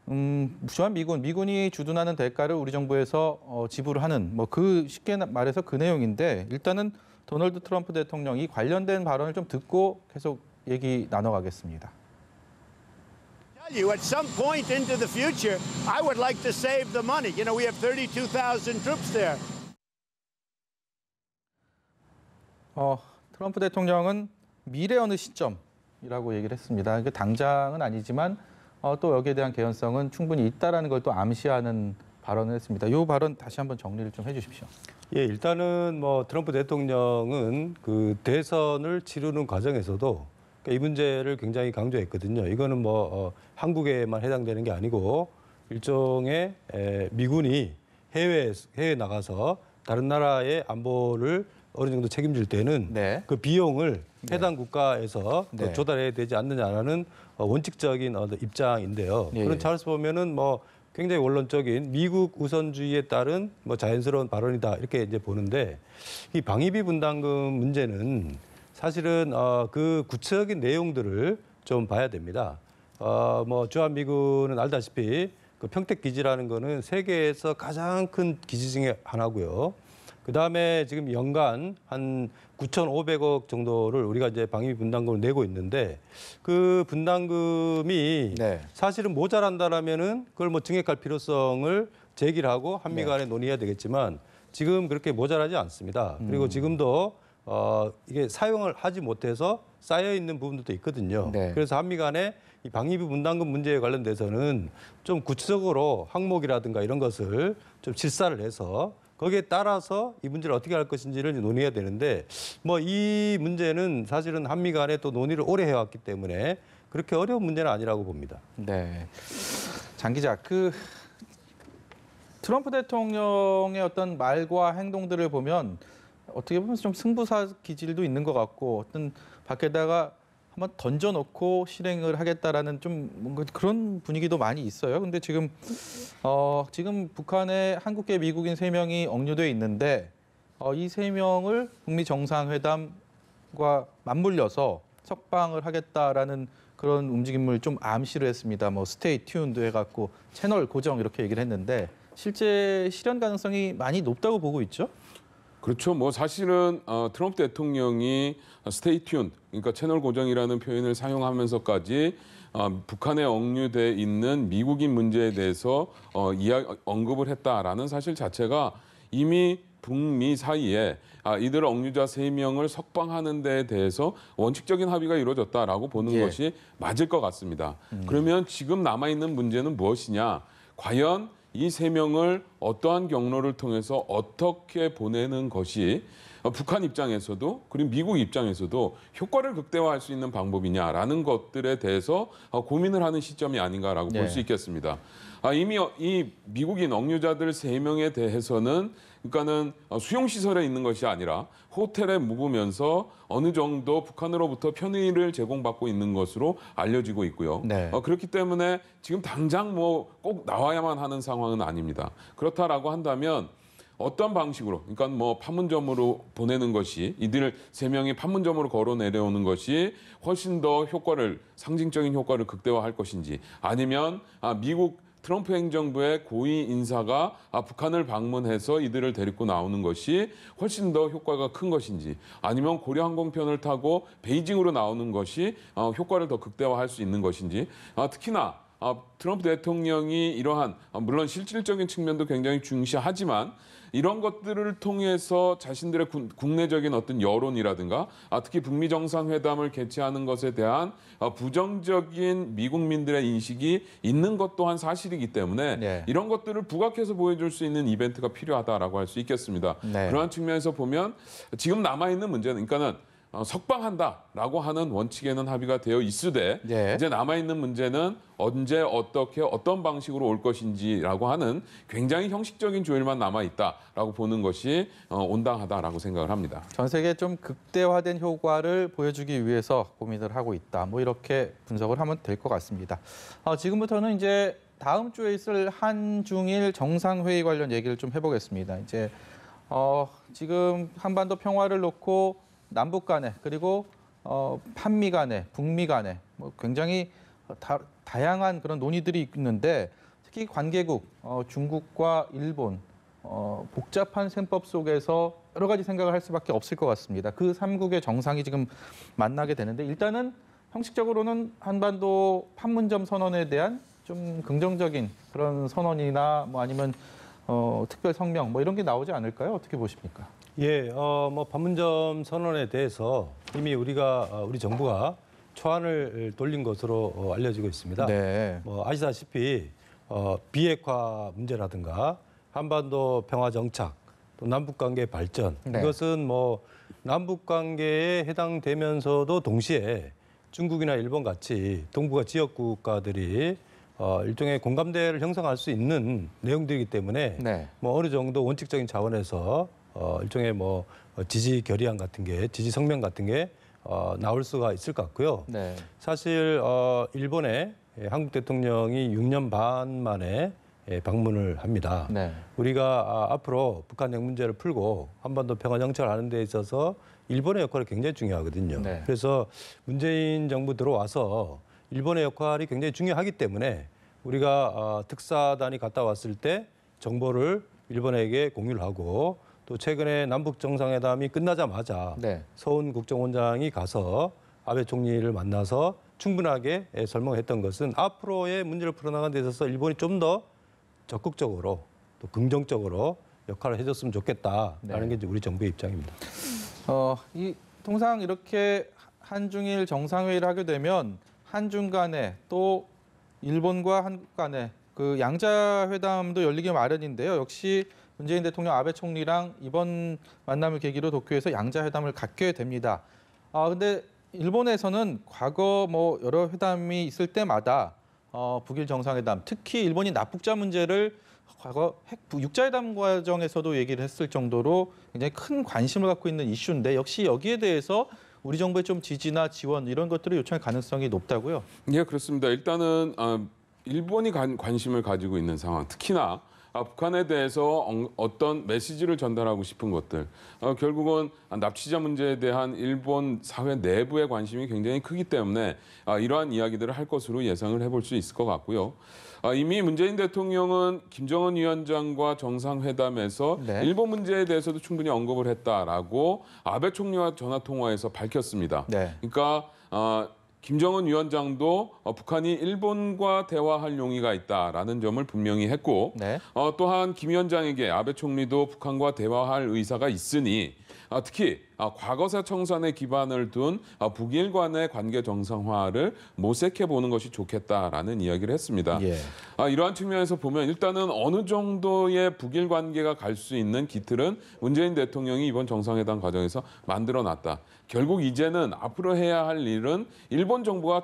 미군이 주둔하는 대가를 우리 정부에서 지불하는 그 쉽게 말해서 그 내용인데 일단은 도널드 트럼프 대통령이 관련된 발언을 좀 듣고 계속 얘기 나눠가겠습니다. At some point into the future, I would like to save the money. You know, we have 32,000 troops there. 트럼프 대통령은 미래 어느 시점이라고 얘기를 했습니다. 이게 당장은 아니지만 또 여기에 대한 개연성은 충분히 있다라는 걸 또 암시하는 발언을 했습니다. 이 발언 다시 한번 정리를 좀 해주십시오. 예, 일단은 뭐 트럼프 대통령은 그 대선을 치르는 과정에서도 이 문제를 굉장히 강조했거든요. 이거는 뭐 한국에만 해당되는 게 아니고 일종의 미군이 해외에 나가서 다른 나라의 안보를 어느 정도 책임질 때는 그 비용을 해당 국가에서 조달해야 되지 않느냐라는 원칙적인 입장인데요. 그런 차원에서 보면은 뭐 굉장히 원론적인 미국 우선주의에 따른 뭐 자연스러운 발언이다 이렇게 이제 보는데 이 방위비 분담금 문제는 사실은 그 구체적인 내용들을 좀 봐야 됩니다. 뭐 주한미군은 알다시피 그 평택 기지라는 거는 세계에서 가장 큰 기지 중에 하나고요. 그다음에 지금 연간 한 9,500억 정도를 우리가 이제 방위비 분담금을 내고 있는데 그 분담금이 사실은 모자란다라면은 그걸 뭐 증액할 필요성을 제기를 하고 한미 간에 논의해야 되겠지만 지금 그렇게 모자라지 않습니다. 그리고 지금도 이게 사용을 하지 못해서 쌓여 있는 부분들도 있거든요. 그래서 한미 간에 이 방위비 분담금 문제에 관련돼서는 좀 구체적으로 항목이라든가 이런 것을 좀 실사를 해서 거기에 따라서 이 문제를 어떻게 할 것인지를 논의해야 되는데 뭐 이 문제는 사실은 한미 간에 또 논의를 오래 해왔기 때문에 그렇게 어려운 문제는 아니라고 봅니다. 네, 장 기자, 트럼프 대통령의 어떤 말과 행동들을 보면 어떻게 보면 좀 승부사 기질도 있는 것 같고 어떤 밖에다가 한번 던져놓고 실행을 하겠다라는 좀 뭔가 그런 분위기도 많이 있어요. 근데 지금 북한에 한국계 미국인 3명이 억류돼 있는데 이 3명을 북미 정상회담과 맞물려서 석방을 하겠다라는 그런 움직임을 좀 암시를 했습니다. 뭐 스테이 튠도 해갖고 채널 고정 이렇게 얘기를 했는데 실제 실현 가능성이 많이 높다고 보고 있죠. 그렇죠. 뭐 사실은 트럼프 대통령이 스테이 튠, 그러니까 채널 고정이라는 표현을 사용하면서까지 북한에 억류돼 있는 미국인 문제에 대해서 언급을 했다라는 사실 자체가 이미 북미 사이에 이들 억류자 3명을 석방하는 데에 대해서 원칙적인 합의가 이루어졌다라고 보는 것이 맞을 것 같습니다. 그러면 지금 남아있는 문제는 무엇이냐? 과연 이 3명을 어떠한 경로를 통해서 어떻게 보내는 것이 북한 입장에서도 그리고 미국 입장에서도 효과를 극대화할 수 있는 방법이냐라는 것들에 대해서 고민을 하는 시점이 아닌가라고 볼 수 있겠습니다. 이미 이 미국인 억류자들 3명에 대해서는 그러니까는 수용시설에 있는 것이 아니라 호텔에 묵으면서 어느 정도 북한으로부터 편의를 제공받고 있는 것으로 알려지고 있고요. 그렇기 때문에 지금 당장 뭐 꼭 나와야만 하는 상황은 아닙니다. 그렇다라고 한다면 어떤 방식으로, 그러니까 뭐 판문점으로 보내는 것이 이들 3명이 판문점으로 걸어 내려오는 것이 훨씬 더 상징적인 효과를 극대화할 것인지 아니면 미국 트럼프 행정부의 고위 인사가 북한을 방문해서 이들을 데리고 나오는 것이 훨씬 더 효과가 큰 것인지 아니면 고려 항공편을 타고 베이징으로 나오는 것이 효과를 더 극대화할 수 있는 것인지 특히나 트럼프 대통령이 이러한 물론 실질적인 측면도 굉장히 중시하지만 이런 것들을 통해서 자신들의 국내적인 어떤 여론이라든가 특히 북미 정상회담을 개최하는 것에 대한 부정적인 미국민들의 인식이 있는 것 또한 사실이기 때문에 이런 것들을 부각해서 보여줄 수 있는 이벤트가 필요하다라고 할 수 있겠습니다. 그러한 측면에서 보면 지금 남아있는 문제는 그러니까는 석방한다라고 하는 원칙에는 합의가 되어 있으되 이제 남아있는 문제는 언제 어떻게 어떤 방식으로 올 것인지라고 하는 굉장히 형식적인 조율만 남아있다라고 보는 것이 온당하다라고 생각을 합니다. 전 세계에 좀 극대화된 효과를 보여주기 위해서 고민을 하고 있다. 뭐 이렇게 분석을 하면 될 것 같습니다. 지금부터는 이제 다음 주에 있을 한중일 정상회의 관련 얘기를 좀 해보겠습니다. 이제 지금 한반도 평화를 놓고 남북 간에 그리고 한미 간에 북미 간에 뭐 굉장히 다양한 그런 논의들이 있는데 특히 관계국 중국과 일본 복잡한 셈법 속에서 여러 가지 생각을 할 수밖에 없을 것 같습니다. 그 3국의 정상이 지금 만나게 되는데 일단은 형식적으로는 한반도 판문점 선언에 대한 좀 긍정적인 그런 선언이나 뭐 아니면 특별 성명 뭐 이런 게 나오지 않을까요? 어떻게 보십니까? 예, 뭐 판문점 선언에 대해서 이미 우리 정부가 초안을 돌린 것으로 알려지고 있습니다. 네. 뭐 아시다시피 비핵화 문제라든가 한반도 평화 정착, 또 남북 관계 발전 네. 이것은 뭐 남북 관계에 해당되면서도 동시에 중국이나 일본 같이 동북아 지역 국가들이 일종의 공감대를 형성할 수 있는 내용들이기 때문에 네. 뭐 어느 정도 원칙적인 차원에서 일종의 뭐 지지 결의안 같은 게 지지 성명 같은 게 나올 수가 있을 것 같고요. 네. 사실 일본에 한국 대통령이 6년 반 만에 방문을 합니다. 네. 우리가 앞으로 북한 핵 문제를 풀고 한반도 평화 정착을 하는 데 있어서 일본의 역할이 굉장히 중요하거든요. 네. 그래서 문재인 정부 들어와서 일본의 역할이 굉장히 중요하기 때문에 우리가 특사단이 갔다 왔을 때 정보를 일본에게 공유를 하고 또 최근에 남북 정상회담이 끝나자마자 네. 서훈 국정원장이 가서 아베 총리를 만나서 충분하게 설명했던 것은 앞으로의 문제를 풀어나가는 데 있어서 일본이 좀 더 적극적으로 또 긍정적으로 역할을 해줬으면 좋겠다라는 네. 게 이제 우리 정부의 입장입니다. 통상 이렇게 한중일 정상회의를 하게 되면 한중 간에 또 일본과 한국 간에 그 양자 회담도 열리기 마련인데요. 역시 문재인 대통령, 아베 총리랑 이번 만남을 계기로 도쿄에서 양자 회담을 갖게 됩니다. 근데 일본에서는 과거 뭐 여러 회담이 있을 때마다 북일 정상회담, 특히 일본이 납북자 문제를 과거 육자회담 과정에서도 얘기를 했을 정도로 굉장히 큰 관심을 갖고 있는 이슈인데 역시 여기에 대해서 우리 정부의 좀 지지나 지원 이런 것들을 요청할 가능성이 높다고요? 예, 그렇습니다. 일단은 일본이 관심을 가지고 있는 상황, 특히나 북한에 대해서 어떤 메시지를 전달하고 싶은 것들, 결국은 납치자 문제에 대한 일본 사회 내부의 관심이 굉장히 크기 때문에 이러한 이야기들을 할 것으로 예상을 해볼 수 있을 것 같고요. 이미 문재인 대통령은 김정은 위원장과 정상회담에서 네. 일본 문제에 대해서도 충분히 언급을 했다라고 아베 총리와 전화 통화에서 밝혔습니다. 네. 그러니까 김정은 위원장도 북한이 일본과 대화할 용의가 있다라는 점을 분명히 했고 네. 또한 김 위원장에게 아베 총리도 북한과 대화할 의사가 있으니 특히 과거사 청산에 기반을 둔 북일 간의 관계 정상화를 모색해 보는 것이 좋겠다라는 이야기를 했습니다. 예. 이러한 측면에서 보면 일단은 어느 정도의 북일 관계가 갈 수 있는 기틀은 문재인 대통령이 이번 정상회담 과정에서 만들어놨다. 결국 이제는 앞으로 해야 할 일은 일본 정부가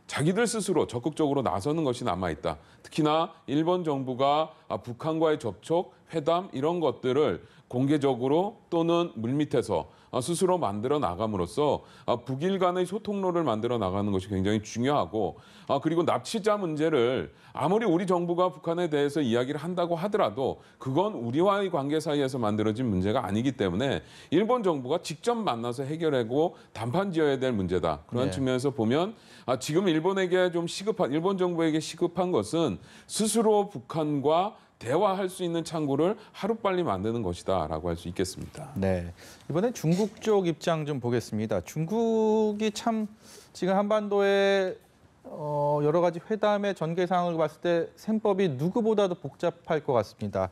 자기들 스스로 적극적으로 나서는 것이 남아있다. 특히나 일본 정부가 북한과의 접촉, 회담 이런 것들을 공개적으로 또는 물밑에서 스스로 만들어 나감으로써 북일 간의 소통로를 만들어 나가는 것이 굉장히 중요하고 그리고 납치자 문제를 아무리 우리 정부가 북한에 대해서 이야기를 한다고 하더라도 그건 우리와의 관계 사이에서 만들어진 문제가 아니기 때문에 일본 정부가 직접 만나서 해결하고 단판 지어야 될 문제다. 그런 네. 측면에서 보면 지금 일본에게 좀 일본 정부에게 시급한 것은 스스로 북한과 대화할 수 있는 창구를 하루빨리 만드는 것이다라고 할 수 있겠습니다. 네, 이번엔 중국 쪽 입장 좀 보겠습니다. 중국이 참 지금 한반도의 여러 가지 회담의 전개 상황을 봤을 때 셈법이 누구보다도 복잡할 것 같습니다.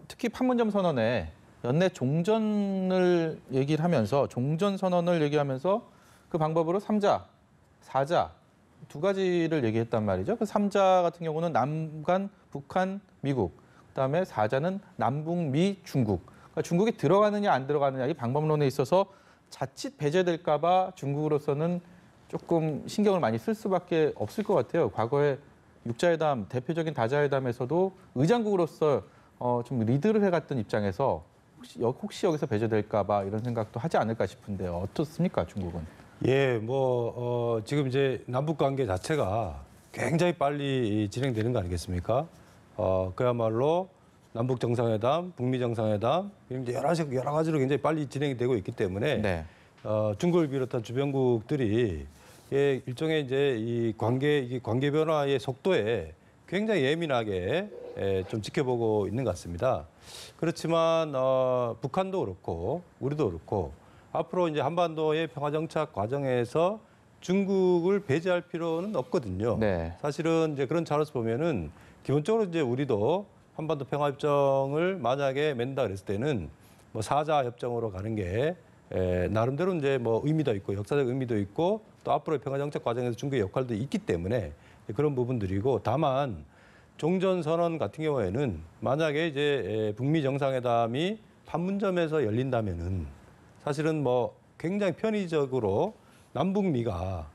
특히 판문점 선언에 연내 종전을 얘기를 하면서 종전 선언을 얘기하면서 그 방법으로 3자, 4자 두 가지를 얘기했단 말이죠. 그 3자 같은 경우는 남간, 북한, 미국, 그다음에 4자는 남북, 미, 중국. 그러니까 중국이 들어가느냐 안 들어가느냐 이 방법론에 있어서 자칫 배제될까 봐 중국으로서는 조금 신경을 많이 쓸 수밖에 없을 것 같아요. 과거에 육자회담, 대표적인 다자회담에서도 의장국으로서 좀 리드를 해갔던 입장에서 혹시 여기서 배제될까 봐 이런 생각도 하지 않을까 싶은데요. 어떻습니까, 중국은? 예, 지금 이제 남북 관계 자체가 굉장히 빨리 진행되는 거 아니겠습니까? 그야말로 남북 정상회담, 북미 정상회담 이제 여러 가지로 굉장히 빨리 진행이 되고 있기 때문에 네. 중국을 비롯한 주변국들이 일종의 이제 이 관계 변화의 속도에 굉장히 예민하게 좀 지켜보고 있는 것 같습니다. 그렇지만 북한도 그렇고 우리도 그렇고 앞으로 이제 한반도의 평화 정착 과정에서 중국을 배제할 필요는 없거든요. 네. 사실은 이제 그런 차원에서 보면은 기본적으로 이제 우리도 한반도 평화협정을 만약에 맺는다 그랬을 때는 뭐 4자 협정으로 가는 게 나름대로 이제 뭐 의미도 있고 역사적 의미도 있고 또 앞으로의 평화정책 과정에서 중국의 역할도 있기 때문에 그런 부분들이고, 다만 종전선언 같은 경우에는 만약에 이제 북미 정상회담이 판문점에서 열린다면은 사실은 뭐 굉장히 편의적으로 남북미가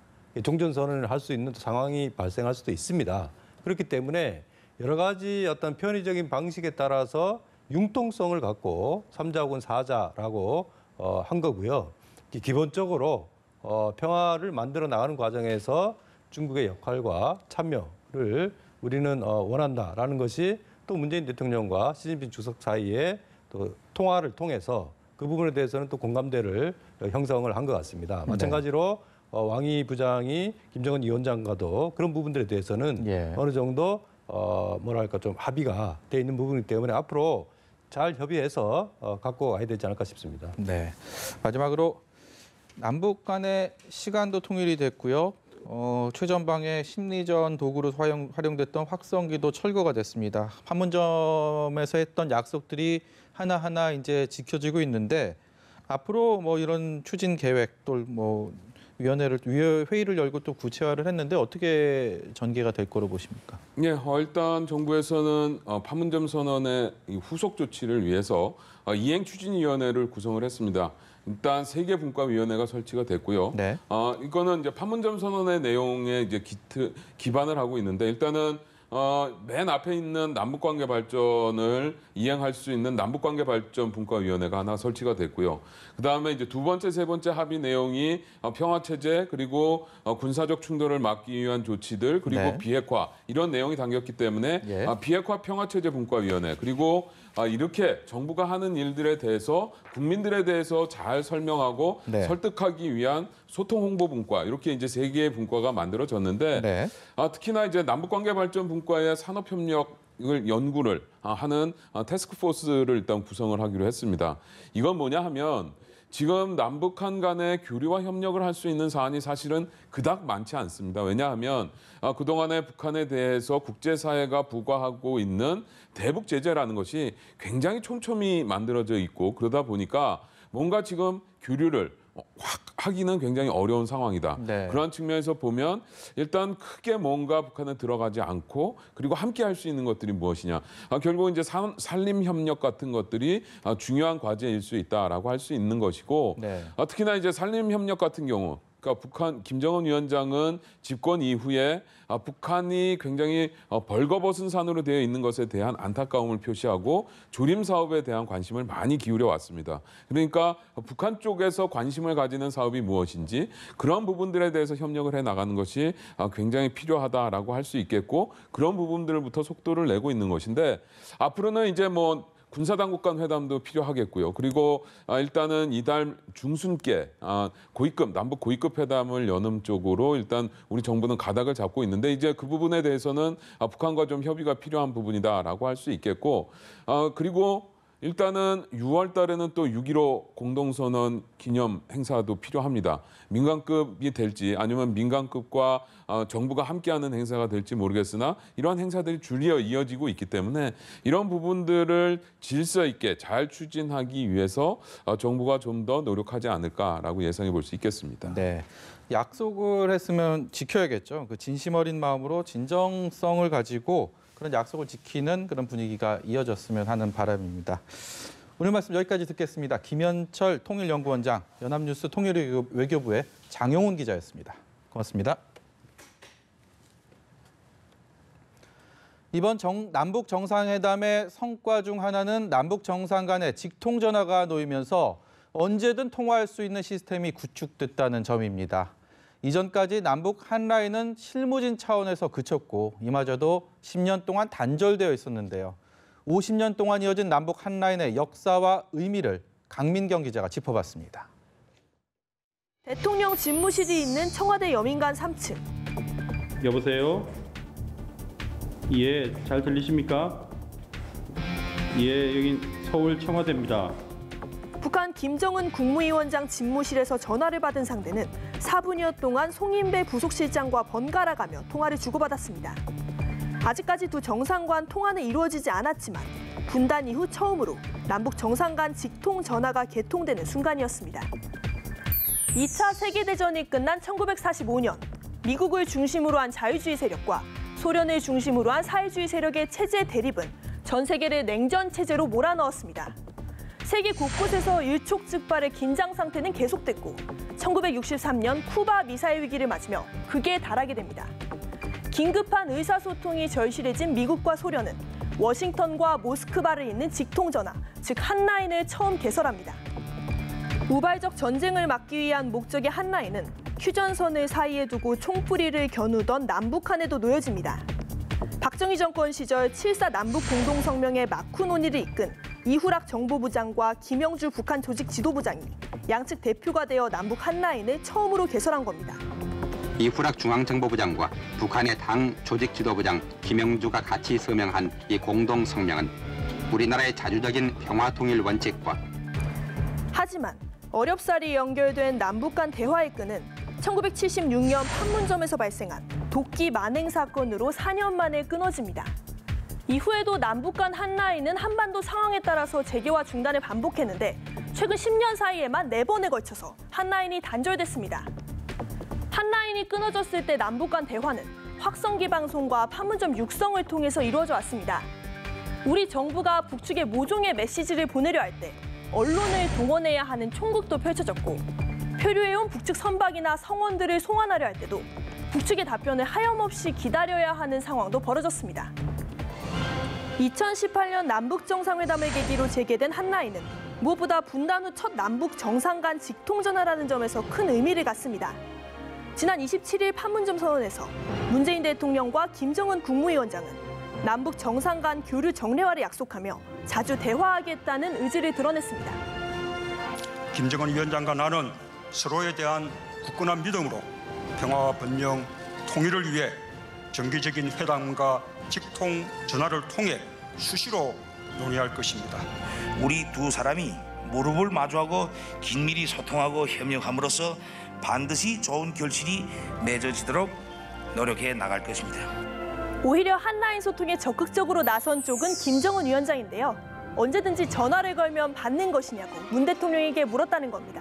종전선언을 할 수 있는 상황이 발생할 수도 있습니다. 그렇기 때문에 여러 가지 어떤 편의적인 방식에 따라서 융통성을 갖고 3자 혹은 4자라고 한 거고요. 기본적으로 평화를 만들어 나가는 과정에서 중국의 역할과 참여를 우리는 원한다라는 것이 또 문재인 대통령과 시진핑 주석 사이에 또 통화를 통해서 그 부분에 대해서는 또 공감대를 형성을 한 것 같습니다. 마찬가지로 왕이 부장이 김정은 위원장과도 그런 부분들에 대해서는 어느 정도 뭐랄까 좀 합의가 돼 있는 부분이기 때문에 앞으로 잘 협의해서 갖고 가야 되지 않을까 싶습니다. 네. 마지막으로 남북 간의 시간도 통일이 됐고요. 최전방의 심리전 도구로 활용됐던 확성기도 철거가 됐습니다. 판문점에서 했던 약속들이 하나하나 이제 지켜지고 있는데 앞으로 뭐 이런 추진 계획 또 뭐 회의를 열고 또 구체화를 했는데 어떻게 전개가 될 거로 보십니까? 네, 일단 정부에서는 판문점 선언의 후속 조치를 위해서 이행추진위원회를 구성을 했습니다. 일단 3개 분과위원회가 설치가 됐고요. 네. 이거는 이제 판문점 선언의 내용에 이제 기반을 하고 있는데 일단은 맨 앞에 있는 남북관계 발전을 이행할 수 있는 남북관계 발전 분과위원회가 하나 설치가 됐고요. 그다음에 이제 두 번째, 세 번째 합의 내용이 평화 체제 그리고 군사적 충돌을 막기 위한 조치들 그리고 네. 비핵화 이런 내용이 담겼기 때문에 비핵화 평화 체제 분과위원회 그리고 이렇게 정부가 하는 일들에 대해서 국민들에 대해서 잘 설명하고 설득하기 위한 소통 홍보 분과 이렇게 이제 3개의 분과가 만들어졌는데 특히나 이제 남북관계 발전 분과의 산업협력을 연구를 하는 태스크포스를 일단 구성을 하기로 했습니다. 이건 뭐냐 하면 지금 남북한 간의 교류와 협력을 할 수 있는 사안이 사실은 그닥 많지 않습니다. 왜냐하면 그동안에 북한에 대해서 국제사회가 부과하고 있는 대북 제재라는 것이 굉장히 촘촘히 만들어져 있고 그러다 보니까 뭔가 지금 교류를 확 하기는 굉장히 어려운 상황이다. 그런 측면에서 보면 일단 크게 뭔가 북한에 들어가지 않고 그리고 함께 할 수 있는 것들이 무엇이냐. 결국 이제 산림협력 같은 것들이 중요한 과제일 수 있다라고 할 수 있는 것이고 특히나 이제 산림협력 같은 경우 그러니까 북한 김정은 위원장은 집권 이후에 북한이 굉장히 벌거벗은 산으로 되어 있는 것에 대한 안타까움을 표시하고 조림 사업에 대한 관심을 많이 기울여 왔습니다. 그러니까 북한 쪽에서 관심을 가지는 사업이 무엇인지 그런 부분들에 대해서 협력을 해 나가는 것이 굉장히 필요하다라고 할 수 있겠고 그런 부분들부터 속도를 내고 있는 것인데 앞으로는 이제 뭐 군사당국 간 회담도 필요하겠고요. 그리고 일단은 이달 중순께 고위급 남북 고위급 회담을 여는 쪽으로 일단 우리 정부는 가닥을 잡고 있는데 이제 그 부분에 대해서는 북한과 좀 협의가 필요한 부분이다라고 할 수 있겠고 그리고 일단은 6월 달에는 또 6.15 공동선언 기념 행사도 필요합니다. 민간급이 될지 아니면 민간급과 정부가 함께하는 행사가 될지 모르겠으나 이러한 행사들이 줄이어 이어지고 있기 때문에 이런 부분들을 질서 있게 잘 추진하기 위해서 정부가 좀 더 노력하지 않을까라고 예상해 볼 수 있겠습니다. 네. 약속을 했으면 지켜야겠죠. 그 진심 어린 마음으로 진정성을 가지고 그런 약속을 지키는 그런 분위기가 이어졌으면 하는 바람입니다. 오늘 말씀 여기까지 듣겠습니다. 김현철 통일연구원장, 연합뉴스 통일외교부의 장용훈 기자였습니다. 고맙습니다. 이번 남북 정상회담의 성과 중 하나는 남북 정상 간의 직통 전화가 놓이면서 언제든 통화할 수 있는 시스템이 구축됐다는 점입니다. 이전까지 남북 한라인은 실무진 차원에서 그쳤고 이마저도 10년 동안 단절되어 있었는데요. 50년 동안 이어진 남북 한라인의 역사와 의미를 강민경 기자가 짚어봤습니다. 대통령 집무실이 있는 청와대 여민관 3층. 여보세요? 예, 잘 들리십니까? 예, 여긴 서울 청와대입니다. 북한 김정은 국무위원장 집무실에서 전화를 받은 상대는 4분여 동안 송인배 부속실장과 번갈아가며 통화를 주고받았습니다. 아직까지 두 정상 간 통화는 이루어지지 않았지만 분단 이후 처음으로 남북 정상 간 직통 전화가 개통되는 순간이었습니다. 2차 세계대전이 끝난 1945년, 미국을 중심으로 한 자유주의 세력과 소련을 중심으로 한 사회주의 세력의 체제 대립은 전 세계를 냉전 체제로 몰아넣었습니다. 세계 곳곳에서 일촉즉발의 긴장 상태는 계속됐고 1963년 쿠바 미사일 위기를 맞으며 극에 달하게 됩니다. 긴급한 의사소통이 절실해진 미국과 소련은 워싱턴과 모스크바를 잇는 직통전화, 즉 한라인을 처음 개설합니다. 우발적 전쟁을 막기 위한 목적의 한라인은 휴전선을 사이에 두고 총뿌리를 겨누던 남북한에도 놓여집니다. 박정희 정권 시절 7.4 남북 공동성명의 마쿠 논의를 이끈 이후락 정보부장과 김영주 북한 조직 지도부장이 양측 대표가 되어 남북 한라인을 처음으로 개설한 겁니다. 이후락 중앙정보부장과 북한의 당 조직 지도부장 김영주가 같이 서명한 이 공동성명은 우리나라의 자주적인 평화통일 원칙과 하지만 어렵사리 연결된 남북 간 대화의 끈은 1976년 판문점에서 발생한 도끼 만행 사건으로 4년 만에 끊어집니다. 이후에도 남북 간 한라인은 한반도 상황에 따라서 재개와 중단을 반복했는데 최근 10년 사이에만 4번에 걸쳐서 한라인이 단절됐습니다. 한라인이 끊어졌을 때 남북 간 대화는 확성기 방송과 판문점 육성을 통해서 이루어져 왔습니다. 우리 정부가 북측에 모종의 메시지를 보내려 할 때 언론을 동원해야 하는 총극도 펼쳐졌고 표류해온 북측 선박이나 성원들을 송환하려 할 때도 북측의 답변을 하염없이 기다려야 하는 상황도 벌어졌습니다. 2018년 남북 정상회담을 계기로 재개된 한라인은 무엇보다 분단 후 첫 남북 정상 간 직통전화라는 점에서 큰 의미를 갖습니다. 지난 27일 판문점 선언에서 문재인 대통령과 김정은 국무위원장은 남북 정상 간 교류 정례화를 약속하며 자주 대화하겠다는 의지를 드러냈습니다. 김정은 위원장과 나는 서로에 대한 굳건한 믿음으로 평화와 번영, 통일을 위해 정기적인 회담과 직통 전화를 통해 수시로 논의할 것입니다. 우리 두 사람이 무릎을 마주하고 긴밀히 소통하고 협력함으로써 반드시 좋은 결실이 맺어지도록 노력해 나갈 것입니다. 오히려 한라인 소통에 적극적으로 나선 쪽은 김정은 위원장인데요. 언제든지 전화를 걸면 받는 것이냐고 문 대통령에게 물었다는 겁니다.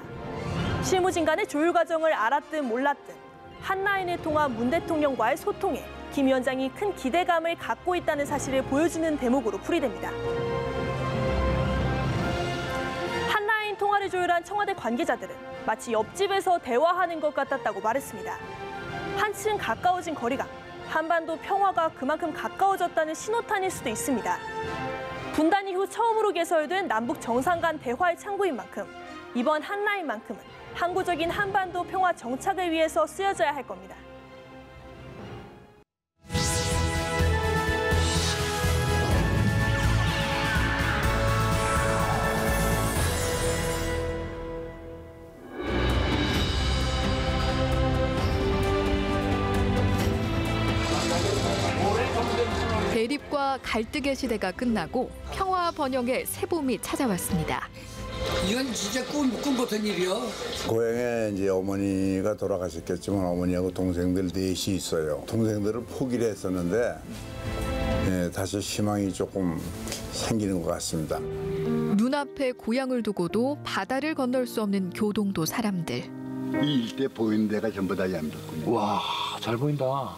실무진 간의 조율 과정을 알았든 몰랐든 한라인을 통한 문 대통령과의 소통에 김 위원장이 큰 기대감을 갖고 있다는 사실을 보여주는 대목으로 풀이됩니다. 한라인 통화를 조율한 청와대 관계자들은 마치 옆집에서 대화하는 것 같았다고 말했습니다. 한층 가까워진 거리감, 한반도 평화가 그만큼 가까워졌다는 신호탄일 수도 있습니다. 분단 이후 처음으로 개설된 남북 정상 간 대화의 창구인 만큼 이번 한라인만큼은 항구적인 한반도 평화 정착을 위해서 쓰여져야 할 겁니다. 대립과 갈등의 시대가 끝나고 평화 번영의 새 봄이 찾아왔습니다. 이건 진짜 꿈 같은 일이야. 고향에 이제 어머니가 돌아가셨겠지만 어머니하고 동생들 넷이 있어요. 동생들을 포기를 했었는데 다시 희망이 조금 생기는 것 같습니다. 눈앞에 고향을 두고도 바다를 건널 수 없는 교동도 사람들. 이 일대 보이는 데가 전부 다 양덕군요. 와, 잘 보인다.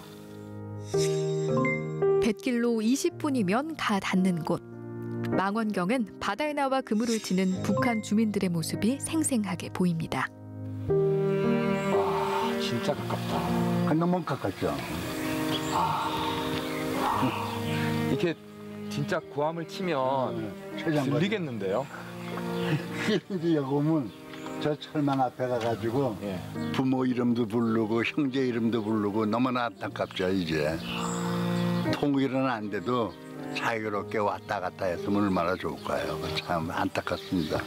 뱃길로 20분이면 가 닿는 곳. 망원경엔 바다에 나와 그물을 치는 북한 주민들의 모습이 생생하게 보입니다. 와, 진짜 가깝다. 너무 가깝죠. 이렇게 진짜 구함을 치면 들리겠는데요? 이제 여기 오면 저 철망 앞에 가가지고 부모 이름도 부르고 형제 이름도 부르고 너무나 안타깝죠 이제. 통일은 안 돼도 자유롭게 왔다 갔다 했으면 얼마나 좋을까요? 참 안타깝습니다.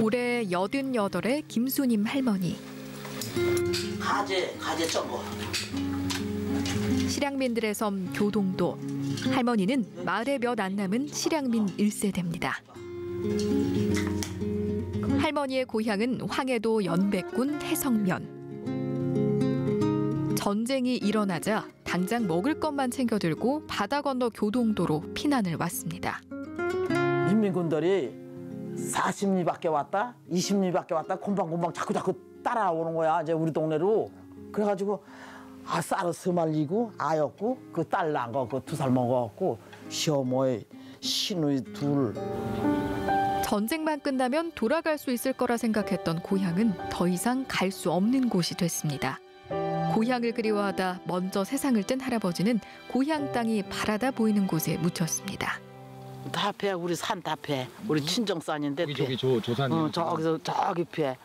올해 88의 김수님 할머니. 가재 쪄고. 실향민들의 섬 교동도. 할머니는 마을에 몇 안 남은 실향민 1세대입니다. 할머니의 고향은 황해도 연백군 해성면. 전쟁이 일어나자 당장 먹을 것만 챙겨 들고 바다 건너 교동도로 피난을 왔습니다. 인민군들이 40리밖에 왔다, 20리밖에 왔다, 곰방곰방 자꾸 따라오는 거야. 이제 우리 동네로. 그래가지고 쌀을 서말리고 아였고 그 딸 낳은 거 그 2살 먹어갖고 시어머니 시누이 둘. 전쟁만 끝나면 돌아갈 수 있을 거라 생각했던 고향은 더 이상 갈 수 없는 곳이 됐습니다. 고향을 그리워하다 먼저 세상을 뜬 할아버지는 고향 땅이 바라다 보이는 곳에 묻혔습니다. 다패 우리 산 다패 우리 친정산인데 저기 조산이 저기서 저기 패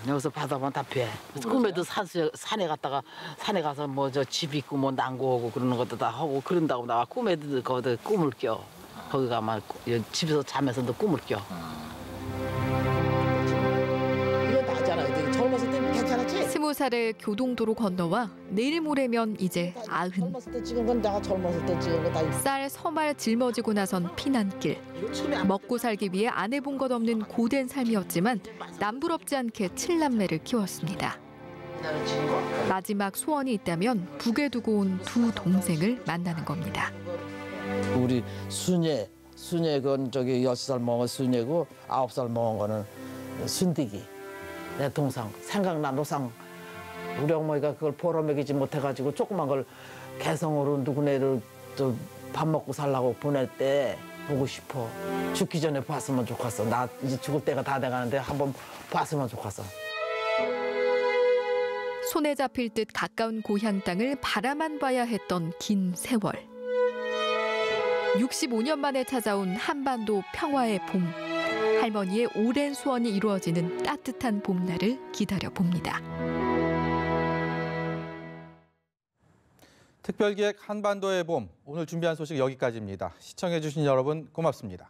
여기서 바다 보면 다패. 꿈에도 산에 갔다가 산에 가서 뭐 저 집 있고 뭐 난고하고 그러는 것도 다 하고 그런다고 나와 꿈에도 거기 꿈을 껴. 거기 가면 집에서 자면서도 꿈을 껴. 이거 나잖아. 젊었을 때 괜찮았지? 20살에 교동도로 건너와 내일 모레면 이제 90. 젊었을 때 찍은 건 내가 젊었을 때 찍은 거다. 쌀 서말 짊어지고 나선 피난길. 먹고 살기 위해 안 해본 것 없는 고된 삶이었지만 남부럽지 않게 7남매를 키웠습니다. 마지막 소원이 있다면 북에 두고 온 2 동생을 만나는 겁니다. 우리 순예 건 저기 6살 먹은 순예고 9살 먹은 거는 순디기. 내 동상 생각난 노상. 우리 어머니가 그걸 보러 먹이지 못해가지고 조그만 걸 개성으로 누구네를 밥 먹고 살라고 보낼 때 보고 싶어. 죽기 전에 봤으면 좋겠어. 나 이제 죽을 때가 다 돼가는데 한번 봤으면 좋겠어. 손에 잡힐 듯 가까운 고향 땅을 바라만 봐야 했던 긴 세월. 65년 만에 찾아온 한반도 평화의 봄. 할머니의 오랜 소원이 이루어지는 따뜻한 봄날을 기다려봅니다. 특별기획 한반도의 봄, 오늘 준비한 소식 여기까지입니다. 시청해주신 여러분 고맙습니다.